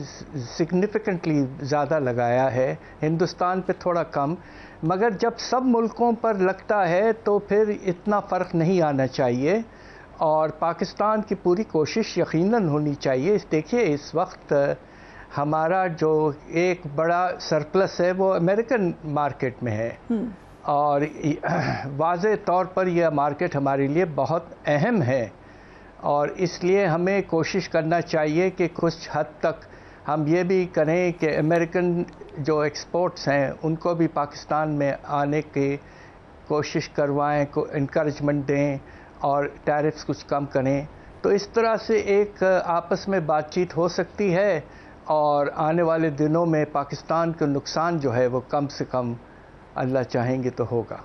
सिग्निफिकेंटली ज़्यादा लगाया है, हिंदुस्तान पे थोड़ा कम। मगर जब सब मुल्कों पर लगता है तो फिर इतना फ़र्क नहीं आना चाहिए और पाकिस्तान की पूरी कोशिश यकीनन होनी चाहिए। देखिए इस वक्त हमारा जो एक बड़ा सरप्लस है वो अमेरिकन मार्केट में है और वाज़े तौर पर यह मार्केट हमारे लिए बहुत अहम है और इसलिए हमें कोशिश करना चाहिए कि कुछ हद तक हम ये भी करें कि अमेरिकन जो एक्सपोर्ट्स हैं उनको भी पाकिस्तान में आने की कोशिश करवाएं, को इनकरेजमेंट दें और टैरिफ्स कुछ कम करें। तो इस तरह से एक आपस में बातचीत हो सकती है और आने वाले दिनों में पाकिस्तान का नुकसान जो है वो कम से कम अल्लाह चाहेंगे तो होगा।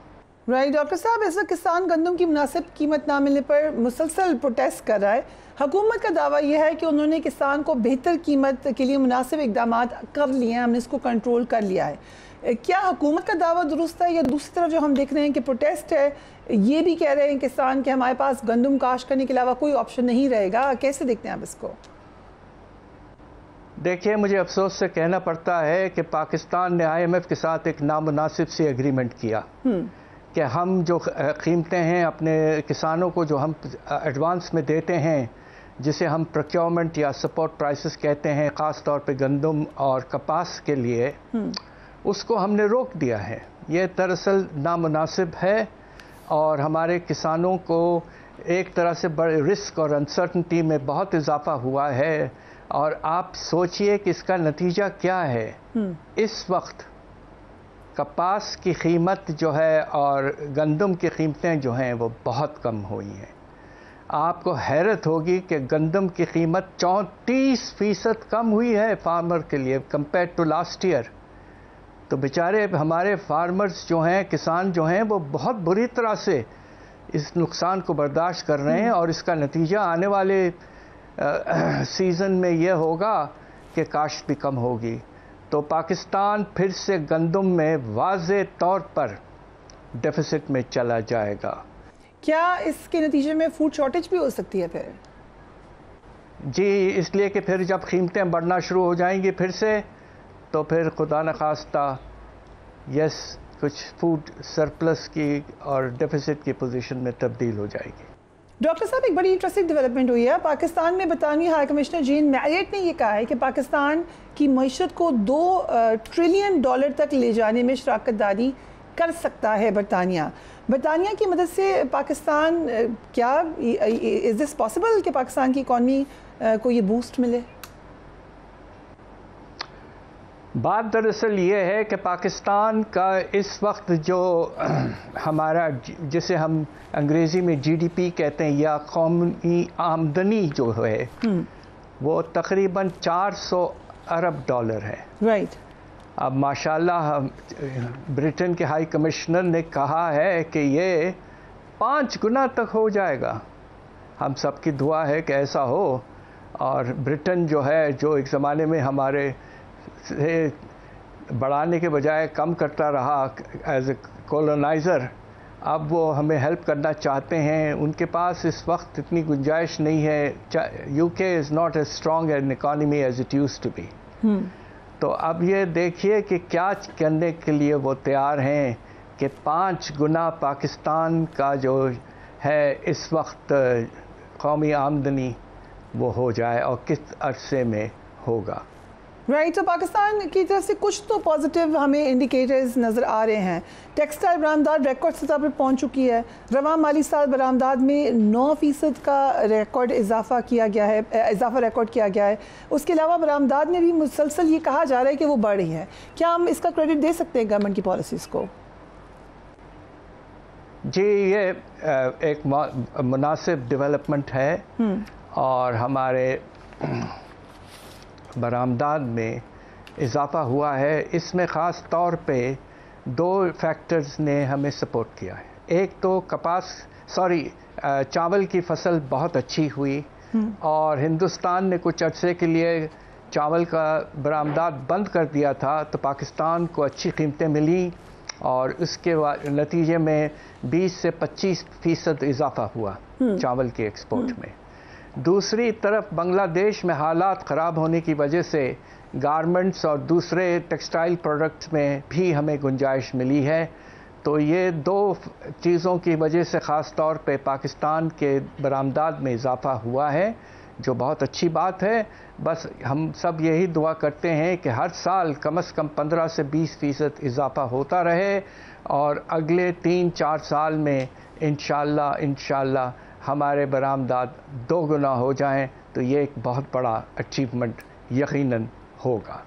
राइट डॉक्टर साहब, इस वक्त किसान गंदम की मुनासिब कीमत ना मिलने पर मुसलसल प्रोटेस्ट कर रहा है। हुकूमत का दावा यह है कि उन्होंने किसान को बेहतर कीमत के लिए मुनासिब इकदाम कर लिए हैं, हमने इसको कंट्रोल कर लिया है। क्या हुकूमत का दावा दुरुस्त है या दूसरी तरफ जो हम देख रहे हैं कि प्रोटेस्ट है ये भी कह रहे हैं किसान कि हमारे पास गंदम काश्त करने के अलावा कोई ऑप्शन नहीं रहेगा? कैसे देखते हैं आप इसको? देखिए मुझे अफसोस से कहना पड़ता है कि पाकिस्तान ने IMF के साथ एक नामुनासिब सी एग्रीमेंट किया कि हम जो कीमतें हैं अपने किसानों को जो हम एडवांस में देते हैं, जिसे हम प्रोक्योरमेंट या सपोर्ट प्राइसेस कहते हैं, ख़ास तौर पे गंदम और कपास के लिए, उसको हमने रोक दिया है। ये दरअसल नामुनासिब है और हमारे किसानों को एक तरह से बड़े रिस्क और अनसर्टनिटी में बहुत इजाफा हुआ है और आप सोचिए कि इसका नतीजा क्या है। इस वक्त कपास की कीमत जो है और गंदम की कीमतें जो हैं वो बहुत कम हुई हैं। आपको हैरत होगी कि गंदम की कीमत 34% कम हुई है फार्मर के लिए कंपेयर टू लास्ट ईयर। तो बेचारे हमारे फार्मर्स जो हैं, किसान जो हैं, वो बहुत बुरी तरह से इस नुकसान को बर्दाश्त कर रहे हैं और इसका नतीजा आने वाले सीज़न में यह होगा कि काश्त भी कम होगी। तो पाकिस्तान फिर से गंदम में वाज़े तौर पर डेफिसिट में चला जाएगा। क्या इसके नतीजे में फूड शॉर्टेज भी हो सकती है फिर? जी, इसलिए कि फिर जब कीमतें बढ़ना शुरू हो जाएंगी फिर से, तो फिर खुदा न खास्ता कुछ फूड सरप्लस की और डेफिसिट की पोजीशन में तब्दील हो जाएगी। डॉक्टर साहब, एक बड़ी इंटरेस्टिंग डेवलपमेंट हुई है। पाकिस्तान में बरतानवी हाई कमिश्नर जीन मैरियट ने यह कहा है कि पाकिस्तान की मईशत को $2 ट्रिलियन तक ले जाने में शराकत दारी कर सकता है बरतानिया की मदद से। पाकिस्तान क्या इज़ दिस पॉसिबल कि पाकिस्तान की इकॉनमी को ये बूस्ट मिले? बात दरअसल ये है कि पाकिस्तान का इस वक्त जो हमारा, जिसे हम अंग्रेज़ी में GDP कहते हैं या कौमी आमदनी जो है, वो तकरीबन $400 अरब है। राइट। अब माशाल्लाह ब्रिटेन के हाई कमिश्नर ने कहा है कि ये 5 गुना तक हो जाएगा। हम सबकी दुआ है कि ऐसा हो। और ब्रिटेन जो है, जो एक ज़माने में हमारे से बढ़ाने के बजाय कम करता रहा एज ए कॉलोनाइज़र, अब वो हमें हेल्प करना चाहते हैं। उनके पास इस वक्त इतनी गुंजाइश नहीं है। UK is not as strong an economy as it use to be. तो अब ये देखिए कि क्या करने के लिए वो तैयार हैं कि 5 गुना पाकिस्तान का जो है इस वक्त कौमी आमदनी वो हो जाए, और किस अरसे में होगा। राइट, तो पाकिस्तान की तरफ से कुछ तो पॉजिटिव हमें इंडिकेटर्स नज़र आ रहे हैं। टेक्सटाइल बरामदात रिकॉर्ड सतह पर पहुंच चुकी है। रवां माली साल बरामदात में 9% का रिकॉर्ड इजाफा किया गया है, इजाफा रिकॉर्ड किया गया है। उसके अलावा बरामदात में भी मुसलसल ये कहा जा रहा है कि वो बढ़ रही है। क्या हम इसका क्रेडिट दे सकते हैं गवर्नमेंट की पॉलिसीज़ को? जी, ये एक मुनासिब डेवलपमेंट है, और हमारे बरामदात में इजाफा हुआ है। इसमें ख़ास तौर पे 2 फैक्टर्स ने हमें सपोर्ट किया है। एक तो चावल की फसल बहुत अच्छी हुई, और हिंदुस्तान ने कुछ अरसे के लिए चावल का बरामदात बंद कर दिया था, तो पाकिस्तान को अच्छी कीमतें मिली, और उसके नतीजे में 20 से 25% इजाफा हुआ चावल के एक्सपोर्ट में। दूसरी तरफ बांग्लादेश में हालात ख़राब होने की वजह से गारमेंट्स और दूसरे टेक्सटाइल प्रोडक्ट्स में भी हमें गुंजाइश मिली है। तो ये 2 चीज़ों की वजह से ख़ास तौर पे पाकिस्तान के बरामदात में इजाफा हुआ है, जो बहुत अच्छी बात है। बस हम सब यही दुआ करते हैं कि हर साल कम से कम 15 से 20% इजाफा होता रहे, और अगले 3-4 साल में इंशाअल्लाह हमारे बरामदात 2 गुना हो जाएं, तो ये एक बहुत बड़ा अचीवमेंट यकीनन होगा।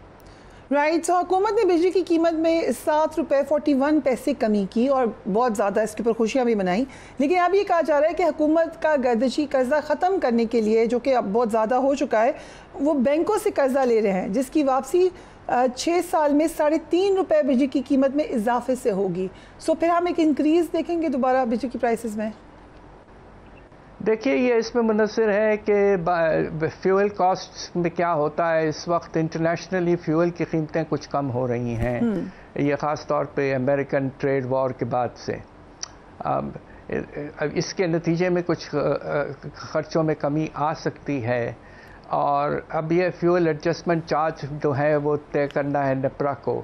राइट, तो हुकूमत ने बिजली की कीमत में 7 रुपये 41 पैसे कमी की, और बहुत ज़्यादा इसके ऊपर खुशियाँ भी मनाई। लेकिन अब ये कहा जा रहा है कि हुकूमत का गर्दिशी कर्जा ख़त्म करने के लिए, जो कि अब बहुत ज़्यादा हो चुका है, वो बैंकों से कर्जा ले रहे हैं, जिसकी वापसी 6 साल में 3.5 रुपये बिजली की कीमत में इजाफे से होगी। सो फिर हम एक इंक्रीज़ देखेंगे दोबारा बिजली की प्राइसेस में? देखिए, ये इसमें मुनसर है कि फ्यूल कॉस्ट में क्या होता है। इस वक्त इंटरनेशनली फ्यूल की कीमतें कुछ कम हो रही हैं, ये ख़ास तौर पे अमेरिकन ट्रेड वॉर के बाद से। इसके नतीजे में कुछ ख़र्चों में कमी आ सकती है, और अब ये फ्यूल एडजस्टमेंट चार्ज जो है वो तय करना है नेपरा को।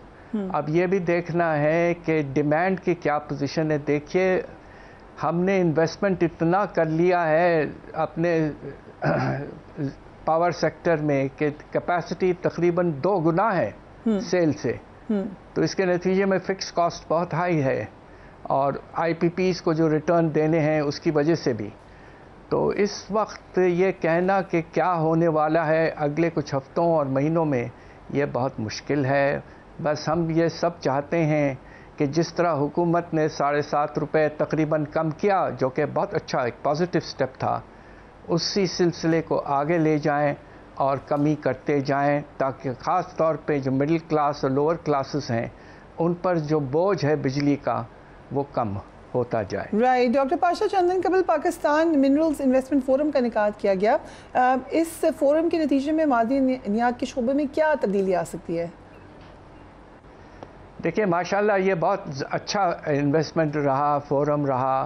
अब ये भी देखना है कि डिमांड की क्या पोजीशन है। देखिए, हमने इन्वेस्टमेंट इतना कर लिया है अपने पावर सेक्टर में कि कैपेसिटी तकरीबन 2 गुना है सेल से। तो इसके नतीजे में फिक्स कॉस्ट बहुत हाई है, और आईपीपीज को जो रिटर्न देने हैं उसकी वजह से भी। तो इस वक्त ये कहना कि क्या होने वाला है अगले कुछ हफ्तों और महीनों में, ये बहुत मुश्किल है। बस हम ये सब चाहते हैं कि जिस तरह हुकूमत ने 7.5 रुपये तकरीबन कम किया, जो कि बहुत अच्छा एक पॉजिटिव स्टेप था, उसी सिलसिले को आगे ले जाएं और कमी करते जाएं, ताकि ख़ास तौर पे जो मिडिल क्लास और लोअर क्लासेस हैं उन पर जो बोझ है बिजली का वो कम होता जाए। राइट, डॉक्टर पाशा चंदन, कबल पाकिस्तान मिनरल्स इन्वेस्टमेंट फोरम का इनेकाद किया गया। इस फोरम के नतीजे में मादनियात के शोबे में क्या तब्दीली आ सकती है? देखिए, माशाल्लाह ये बहुत अच्छा इन्वेस्टमेंट रहा, फोरम रहा,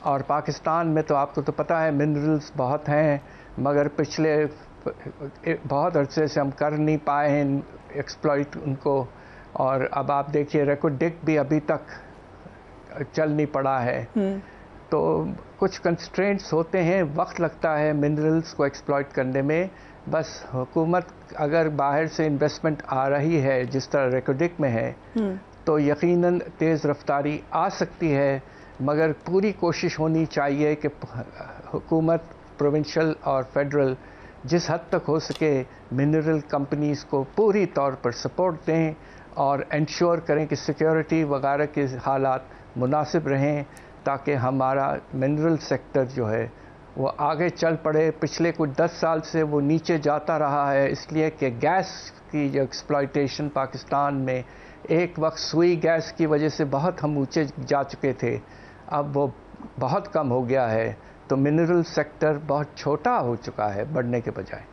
और पाकिस्तान में तो आपको तो पता है मिनरल्स बहुत हैं, मगर पिछले बहुत अरसे से हम कर नहीं पाए हैं एक्सप्लॉइट उनको। और अब आप देखिए रेकोडिक भी अभी तक चल नहीं पड़ा है। तो कुछ कंस्ट्रेंट्स होते हैं, वक्त लगता है मिनरल्स को एक्सप्लॉइट करने में। बस हुकूमत अगर बाहर से इन्वेस्टमेंट आ रही है जिस तरह रेकोडिक में है, तो यकीनन तेज़ रफ्तारी आ सकती है, मगर पूरी कोशिश होनी चाहिए कि हुकूमत प्रोविंशियल और फेडरल जिस हद तक हो सके मिनरल कंपनीज़ को पूरी तौर पर सपोर्ट दें और इंश्योर करें कि सिक्योरिटी वगैरह के हालात मुनासिब रहें, ताकि हमारा मिनरल सेक्टर जो है वो आगे चल पड़े। पिछले कुछ 10 साल से वो नीचे जाता रहा है, इसलिए कि गैस की जो एक्सप्लॉइटेशन पाकिस्तान में एक वक्त सुई गैस की वजह से बहुत हम ऊंचे जा चुके थे, अब वो बहुत कम हो गया है, तो मिनरल सेक्टर बहुत छोटा हो चुका है बढ़ने के बजाय।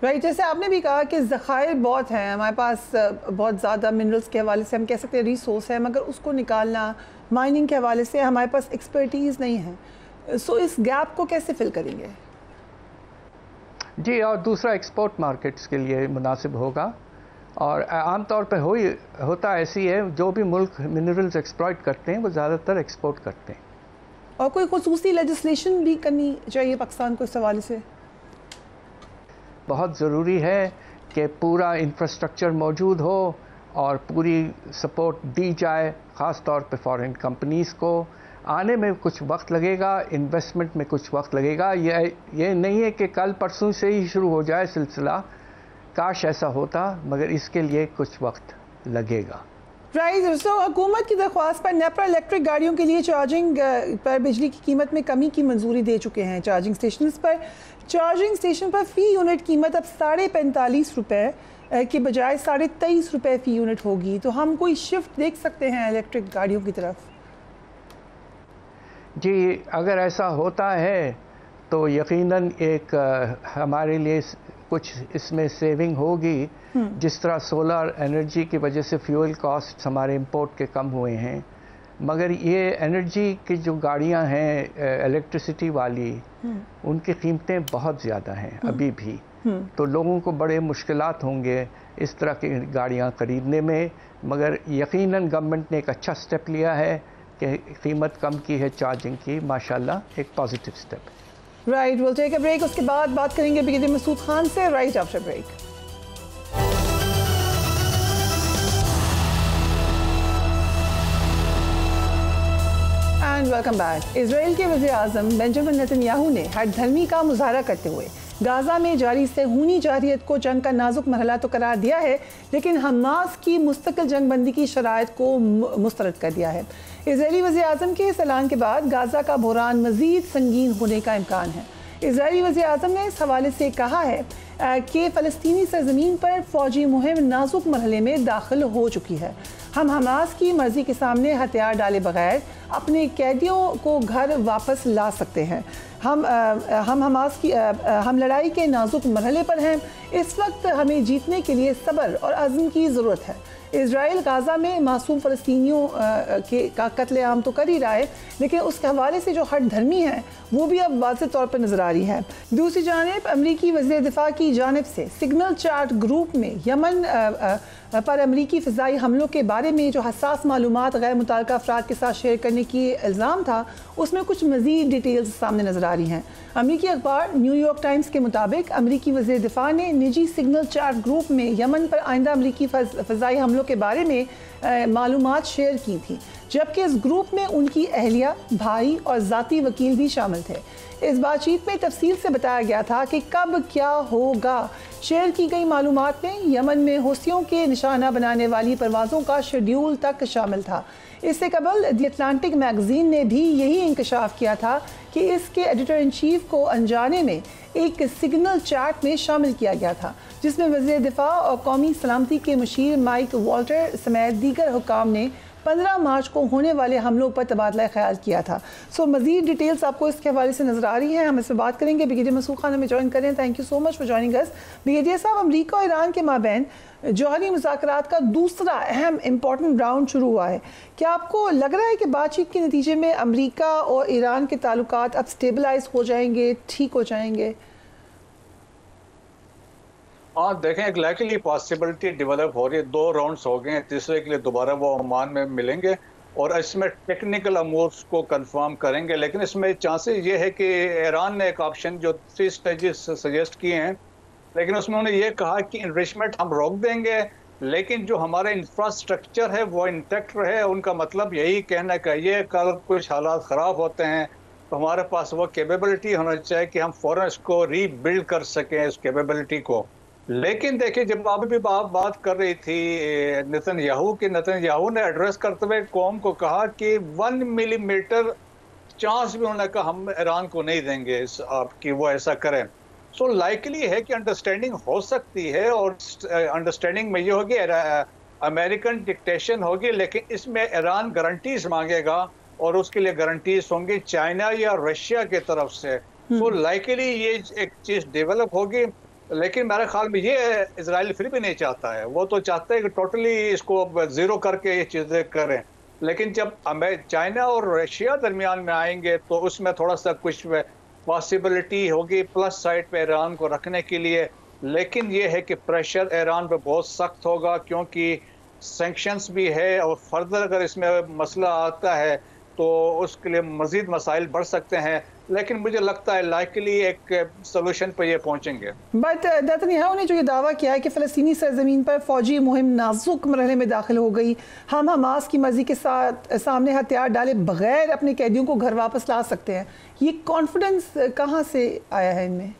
राइट, जैसे आपने भी कहा कि ज़खायर बहुत हैं हमारे पास, बहुत ज़्यादा मिनरल्स के हवाले से हम कह सकते हैं रिसोर्स है, मगर उसको निकालना, माइनिंग के हवाले से हमारे पास एक्सपर्टीज़ नहीं है। सो इस गैप को कैसे फिल करेंगे? जी, और दूसरा एक्सपोर्ट मार्केट्स के लिए मुनासिब होगा, और आमतौर पर होता ऐसी है, जो भी मुल्क मिनरल्स एक्सप्लॉइट करते हैं वो ज़्यादातर एक्सपोर्ट करते हैं। और कोई खुसूसी लेजिस्लेशन भी करनी चाहिए पाकिस्तान को इस हवाले से? बहुत ज़रूरी है कि पूरा इंफ्रास्ट्रक्चर मौजूद हो और पूरी सपोर्ट दी जाए, ख़ास तौर पे फॉरेन कंपनीज़ को। आने में कुछ वक्त लगेगा, इन्वेस्टमेंट में कुछ वक्त लगेगा, ये नहीं है कि कल परसों से ही शुरू हो जाए सिलसिला, काश ऐसा होता, मगर इसके लिए कुछ वक्त लगेगा। राइट, तो हुकूमत की दरख्वास्त पर नेपरा इलेक्ट्रिक गाड़ियों के लिए चार्जिंग पर बिजली की कीमत में कमी की मंजूरी दे चुके हैं। चार्जिंग स्टेशन पर फ़ी यूनिट कीमत अब ₹45 के बजाय ₹23.5 फ़ी यूनिट होगी। तो हम कोई शिफ्ट देख सकते हैं इलेक्ट्रिक गाड़ियों की तरफ? जी, अगर ऐसा होता है तो यकीनन एक हमारे लिए कुछ इसमें सेविंग होगी। जिस तरह सोलर एनर्जी की वजह से फ्यूल कॉस्ट हमारे इंपोर्ट के कम हुए हैं, मगर ये एनर्जी की जो गाड़ियां हैं इलेक्ट्रिसिटी वाली, उनकी कीमतें बहुत ज़्यादा हैं अभी भी। तो लोगों को बड़े मुश्किलात होंगे इस तरह की गाड़ियां ख़रीदने में, मगर यकीनन गवर्नमेंट ने एक अच्छा स्टेप लिया है कि कीमत कम की है चार्जिंग की, माशाल्लाह एक positive step. Right, will take a break, उसके बाद बात करेंगे ब्रिगेडियर मसूद खान से right after break. And welcome back. Israel के वज़ीर-ए-आज़म बेंजामिन नेतन्याहू ने हठधर्मी का मुजाहरा करते हुए गाज़ा में जारी सहूनी जारियत को जंग का नाजुक मरहला तो करार दिया है, लेकिन हमास की मुस्तकिल जंग बंदी की शराइत को मुस्तरद कर दिया है। इजरायली वज़ीर-ए-आज़म के इस ऐलान के बाद गाज़ा का बहरान मज़ीद संगीन होने का इम्कान है। इजरायली वज़ीर-ए-आज़म ने इस हवाले से कहा है कि फ़लस्तीनी सरज़मीन पर फ़ौजी मुहिम नाजुक मरहले में दाखिल हो चुकी है। हम हमास की मर्ज़ी के सामने हथियार डाले बगैर अपने कैदियों को घर वापस ला सकते हैं। हम लड़ाई के नाजुक मरहले पर हैं। इस वक्त हमें जीतने के लिए सब्र और अज़्म की ज़रूरत है। इजराइल गाज़ा में मासूम फ़लस्तीनियों का कत्लेआम तो कर ही रहा है, लेकिन उसके हवाले से जो हट धर्मी है वो भी अब वाज़ेह तौर पर नज़र आ रही है। दूसरी जानिब अमरीकी वज़ीर दिफ़ा की जानिब से सिग्नल चैट ग्रुप में यमन पर अमरीकी फ़िज़ाई हमलों के बारे में जो हसास मालूमात गैर मुतल्लका अफराद के साथ शेयर करने की इल्ज़ाम था, उसमें कुछ मज़ीद डिटेल्स सामने नज़र आ रही हैं। अमरीकी अखबार न्यूयॉर्क टाइम्स के मुताबिक अमरीकी वज़ीर दिफ़ा ने निजी सिग्नल चैट ग्रुप में यमन पर आइंदा अमरीकी फ़िज़ाई हमलों के बारे में मालूमात शेयर की थी, जबकि इस ग्रुप में उनकी अहलिया, भाई और ज़ाती वकील भी शामिल थे। इस बातचीत में तफसील से बताया गया था कि कब क्या होगा। शेयर की गई मालूमात में यमन में हौसियों के निशाना बनाने वाली परवाज़ों का शेड्यूल तक शामिल था। इससे कबल द अटलांटिक मैगज़ीन ने भी यही इंकशाफ किया था कि इसके एडिटर इन चीफ को अनजाने में एक सिग्नल चैट में शामिल किया गया था, जिसमें वज़ीर दिफ़ा और कौमी सलामती के मुशीर माइक वॉल्टर समेत दीगर हुकाम ने 15 मार्च को होने वाले हमलों पर तबादला ख्याल किया था। सो मज़ीद डिटेल्स आपको इसके हवाले से नज़र आ रही हैं। हम इससे बात करेंगे। ब्रिगेडियर मसूद खान हमें ज्वाइन करें। Thank you so much for joining us. Brigadier साहब, अमरीका और ईरान के माबैन जौहरी मुज़ाकरात का दूसरा अहम इम्पॉर्टेंट राउंड शुरू हुआ है। क्या आपको लग रहा है कि बातचीत के नतीजे में अमरीका और ईरान के ताल्लुकात अब स्टेबलाइज हो जाएंगे, ठीक हो जाएंगे? हाँ, देखें, एक लाइकली पॉसिबिलिटी डेवलप हो रही है। 2 राउंड्स हो गए हैं, तीसरे के लिए दोबारा वो ओमान में मिलेंगे और इसमें टेक्निकल अमूर्स को कंफर्म करेंगे। लेकिन इसमें चांसेस ये है कि ईरान ने एक ऑप्शन जो 3 स्टेजेस सजेस्ट किए हैं, लेकिन उसमें उन्होंने ये कहा कि इन्रिचमेंट हम रोक देंगे, लेकिन जो हमारा इंफ्रास्ट्रक्चर है वो इंटैक्ट रहे। उनका मतलब यही कहना चाहिए कल कुछ हालात ख़राब होते हैं तो हमारे पास वो कैपेबिलिटी होना चाहिए कि हम फ़ौरन इसको रीबिल्ड कर सकें, इस कैपेबिलिटी को। लेकिन देखिए, जब आप भी बात कर रही थी नेतन्याहू ने एड्रेस करते हुए कौम को कहा कि 1 मिलीमीटर चांस भी उन्होंने कहा हम ईरान को नहीं देंगे आपकी वो ऐसा करें। सो लाइकली है कि अंडरस्टैंडिंग हो सकती है और अंडरस्टैंडिंग में ये होगी अमेरिकन डिक्टेशन होगी, लेकिन इसमें ईरान गारंटीज मांगेगा और उसके लिए गारंटीज होंगी चाइना या रशिया की तरफ से, तो लाइकली ये एक चीज डेवलप होगी। लेकिन मेरे ख्याल में ये इजराइल फिर भी नहीं चाहता है, वो तो चाहता है कि टोटली इसको जीरो करके ये चीजें करें। लेकिन जब चाइना और रशिया दरमियान में आएंगे तो उसमें थोड़ा सा कुछ पॉसिबिलिटी होगी प्लस साइड पे ईरान को रखने के लिए। लेकिन ये है कि प्रेशर ईरान पे बहुत सख्त होगा, क्योंकि सैंक्शंस भी है और फर्दर अगर इसमें मसला आता है तो उसके लिए मजीद मसाइल बढ़ सकते हैं। लेकिन मुझे लगता है लाइकली एक सोल्यूशन पर ये पहुंचेंगे। बट नेतन्याहू ने जो ये दावा किया है कि फ़लस्तीनी सरजमीन पर फौजी मुहिम नाजुक मरहले में दाखिल हो गई, हम हमास की मर्जी के साथ सामने हथियार डाले बगैर अपने कैदियों को घर वापस ला सकते हैं, ये कॉन्फिडेंस कहाँ से आया है इनमें?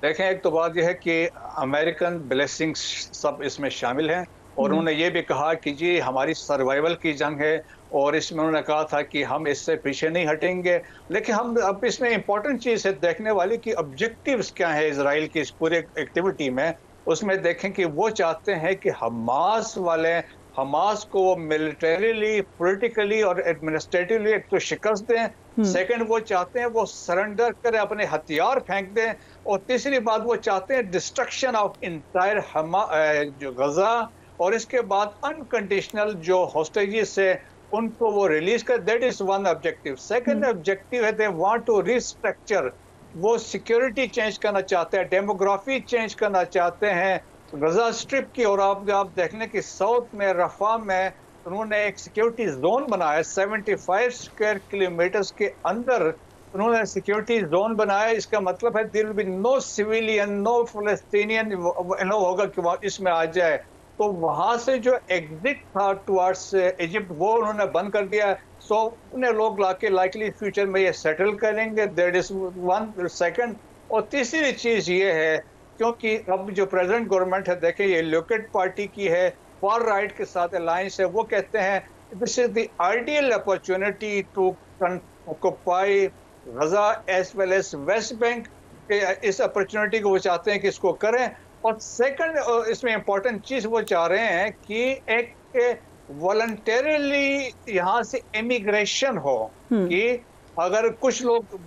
देखें, एक तो बात यह है कि अमेरिकन ब्लेसिंग्स सब इसमें शामिल हैं और उन्होंने ये भी कहा कि जी हमारी सर्वाइवल की जंग है और इसमें उन्होंने कहा था कि हम इससे पीछे नहीं हटेंगे। लेकिन हम अब इसमें इंपॉर्टेंट चीज़ है देखने वाली कि ऑब्जेक्टिव्स क्या है इजराइल की इस पूरे एक्टिविटी में। उसमें देखें कि वो चाहते हैं कि हमास वाले हमास को वो मिलिटरीली, पॉलिटिकली और एडमिनिस्ट्रेटिवली एक तो शिकस्त दें। सेकंड, वो चाहते हैं वो सरेंडर करें, अपने हथियार फेंक दें। और तीसरी बात, वो चाहते हैं डिस्ट्रक्शन ऑफ इंटायर जो गजा, और इसके बाद अनकंडीशनल जो हॉस्टेजेस है उनको वो रिलीज कर। That is one objective. Second objective है दे वांट टू रिस्ट्रक्चर, वो सिक्योरिटी चेंज करना चाहते हैं, डेमोग्राफी चेंज करना चाहते हैं गजा स्ट्रिप की। और आप देख लें कि साउथ में रफा में उन्होंने एक सिक्योरिटी जोन बनाया, 75 स्क्वायर किलोमीटर्स के अंदर उन्होंने सिक्योरिटी जोन बनाया। इसका मतलब है there will be no civilian, no Palestinian no होगा कि वहाँ इसमें आ जाए। तो वहाँ से जो एग्जिट था टुवर्ड्स इजिप्ट वो उन्होंने बंद कर दिया। सो उन्हें लोग लाके लाइकली फ्यूचर में ये सेटल करेंगे। That is one. सेकंड, और तीसरी चीज़ ये है क्योंकि अब जो प्रेजेंट गवर्नमेंट है, देखें ये लिक्विड पार्टी की है, फार राइट के साथ अलायंस है, वो कहते हैं this is the ideal opportunity to occupy Gaza as well as West Bank. इस अपॉर्चुनिटी को वो चाहते हैं कि इसको करें। और सेकंड, इसमें इंपॉर्टेंट चीज वो चाह रहे हैं कि एक वॉलंटरीली यहाँ से इमिग्रेशन हो, कि अगर कुछ लोग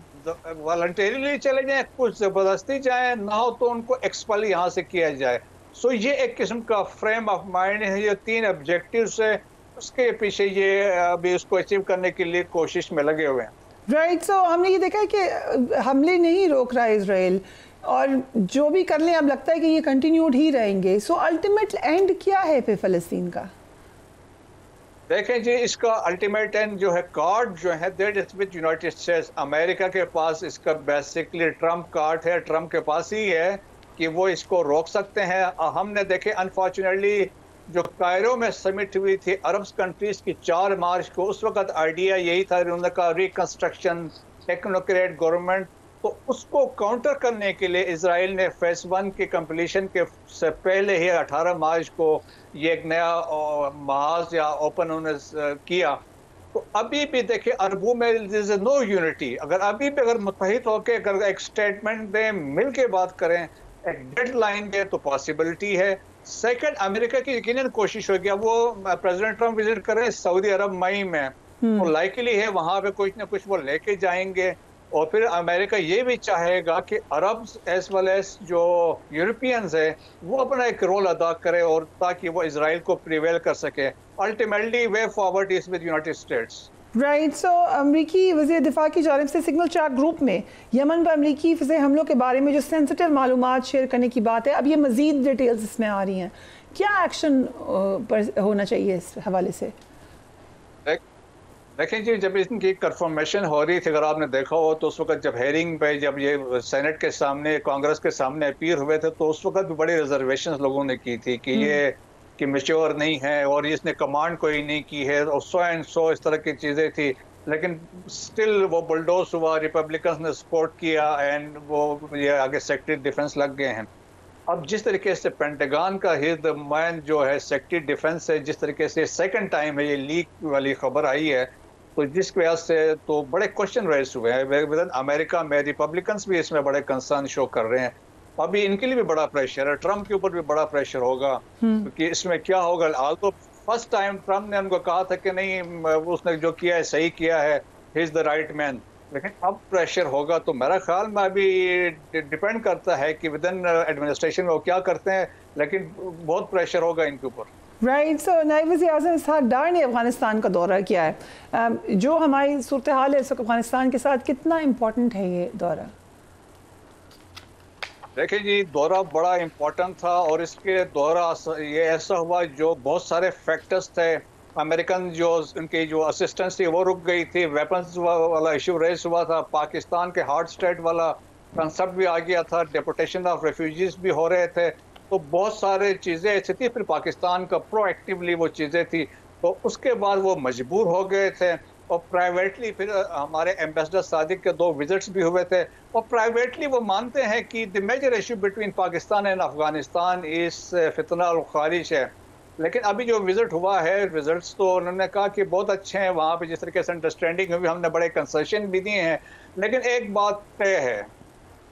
वॉलंटरीली चले जाएं, कुछ जबरदस्ती जाएं, ना हो तो उनको एक्सपेल यहाँ से किया जाए। सो ये एक किस्म का फ्रेम ऑफ माइंड है। ये 3 ऑब्जेक्टिव्स है, उसके पीछे ये अभी उसको अचीव करने के लिए कोशिश में लगे हुए हैं। राइट। सो हमने ये देखा है कि हमले नहीं रोक रहा है इजराइल, और जो भी कर लें अब लगता है कि ये कंटिन्यूड ही रहेंगे। सो अल्टीमेट एंड क्या है फिर फ़लस्तीन का? देखें जी, इसका अल्टीमेट एंड जो है कार्ड जो है that is with United states. America के पास इसका बेसिकली ट्रम्प कार्ड है, ट्रम्प के पास ही है कि वो इसको रोक सकते हैं। हमने देखे अनफॉर्चुनेटली जो कायरो में समिट हुई थी अरब कंट्रीज की 4 मार्च को, उस वक्त आइडिया यही था, उन्होंने कहा रिकंस्ट्रक्शन, टेक्नोक्रेट गवर्नमेंट। तो उसको काउंटर करने के लिए इजराइल ने फेज 1 के कंप्लीशन के से पहले ही 18 मार्च को ये एक नया महाज या ओपन उन्होंने किया। तो अभी भी देखिए अरबों में इज नो यूनिटी। अगर अभी भी अगर मुत्तहिद होकर अगर एक स्टेटमेंट दें, मिल के बात करें, एक डेडलाइन दें तो पॉसिबिलिटी है। सेकंड, अमेरिका की यकीनन कोशिश होगी, अब वो प्रेसिडेंट ट्रम्प विजिट करें सऊदी अरब मई में, तो लाइकली है वहाँ पे कुछ ना कुछ वो लेके जाएंगे। और फिर अमेरिका ये भी चाहेगा कि अरब एज वेल एज जो यूरोपियंस है वो अपना एक रोल अदा करे, और ताकि वो इजराइल को प्रिवेल कर सके। Ultimately way forward is with United States. Right. So अमरीकी वज़ीर दिफा की जानिब से सिग्नल चैट ग्रुप में यमन पर अमरीकी फ़िज़े हमलों के बारे में जो सेंसिटिव मालूमात शेयर करने की बात है, अब ये मज़ीद डिटेल्स इसमें आ रही हैं, क्या एक्शन पर होना चाहिए इस हवाले से? देखें जी, जब इनकी कंफर्मेशन हो रही थी, अगर आपने देखा हो तो उस वक्त जब हेयरिंग पे जब ये सेनेट के सामने, कांग्रेस के सामने अपीयर हुए थे, तो उस वक्त भी बड़ी रिजर्वेशन लोगों ने की थी कि ये कि मैच्योर नहीं है और इसने कमांड कोई नहीं की है और सो एंड सो इस तरह की चीज़ें थी। लेकिन स्टिल वो बुलडोज हुआ, रिपब्लिकन्स ने सपोर्ट किया एंड वो ये आगे सेक्रेटरी डिफेंस लग गए हैं। अब जिस तरीके से पेंटागन का हिर्द मैन जो है सेक्रेटरी डिफेंस है, जिस तरीके से सेकंड टाइम है ये लीक वाली खबर आई है, तो जिस वजह से तो बड़े क्वेश्चन रेज हुए हैं। अमेरिका में रिपब्लिकन्स भी इसमें बड़े कंसर्न शो कर रहे हैं। अभी इनके लिए भी बड़ा प्रेशर है, ट्रम्प के ऊपर भी बड़ा प्रेशर होगा, क्योंकि इसमें क्या होगा, आल तो फर्स्ट टाइम ट्रम्प ने उनको कहा था कि नहीं, उसने जो किया है सही किया है, he is the right man. लेकिन अब प्रेशर होगा तो मेरा ख्याल में अभी डिपेंड करता है कि विद इन एडमिनिस्ट्रेशन में वो क्या करते हैं, लेकिन बहुत प्रेशर होगा इनके ऊपर। राइट। सो नायब वज़ीर-ए-आज़म इसहाक डार ने अफगानिस्तान का दौरा किया है। जो हमारी सूरत हाल है इस वक्त अफगानिस्तान के साथ, कितना इम्पोर्टेंट है ये दौरा? देखिए जी, दौरा बड़ा इम्पोर्टेंट था और इसके दौरा ये ऐसा हुआ जो बहुत सारे फैक्टर्स थे। अमेरिकन जो उनकी जो असिस्टेंस थी वो रुक गई थी, वेपन्स वाला इशू रेस हुआ था, पाकिस्तान के हार्ड स्टेट वाला कंसेप्ट भी आ गया था, डिपोटेशन ऑफ रेफ्यूजीज भी हो रहे थे, तो बहुत सारे चीज़ें ऐसी थी। फिर पाकिस्तान का प्रोएक्टिवली वो चीज़ें थी, तो उसके बाद वो मजबूर हो गए थे और प्राइवेटली फिर हमारे एम्बेसडर सादिक के 2 विजिट्स भी हुए थे और प्राइवेटली वो मानते हैं कि the major issue between Pakistan and Afghanistan इस फितना और ख़ारिश है। लेकिन अभी जो विजिट हुआ है, रिजल्ट्स तो उन्होंने कहा कि बहुत अच्छे हैं, वहाँ पे जिस तरीके से अंडरस्टैंडिंग हुई, हमने बड़े कंसेशन भी दिए हैं। लेकिन एक बात तय है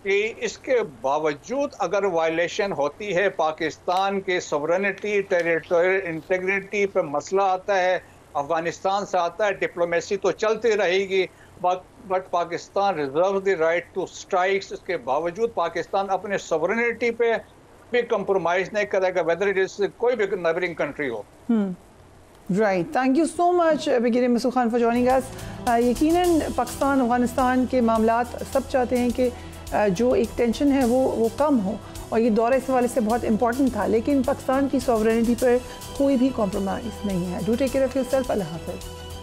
कि इसके बावजूद अगर वायलेशन होती है, पाकिस्तान के सॉवरेनिटी, टेरिटोरियल इंटीग्रिटी पे मसला आता है, अफगानिस्तान से आता है, डिप्लोमेसी तो चलती रहेगी, but Pakistan reserve the right to strikes. इसके बावजूद पाकिस्तान अपने सॉवरेनिटी पे भी कंप्रोमाइज नहीं करेगा, वेदर इट इज कोई भी नेबरिंग कंट्री हो। Right, thank you so much brigadier Masood Khan for joining us. यकीनन पाकिस्तान अफगानिस्तान के मामलात सब चाहते हैं कि जो एक टेंशन है वो कम हो, और ये दौरा इस हवाले से बहुत इंपॉर्टेंट था, लेकिन पाकिस्तान की सॉवरेनिटी पर कोई भी कॉम्प्रोमाइज़ नहीं है। Do take care of yourself. अल्लाह हाफ़िज़।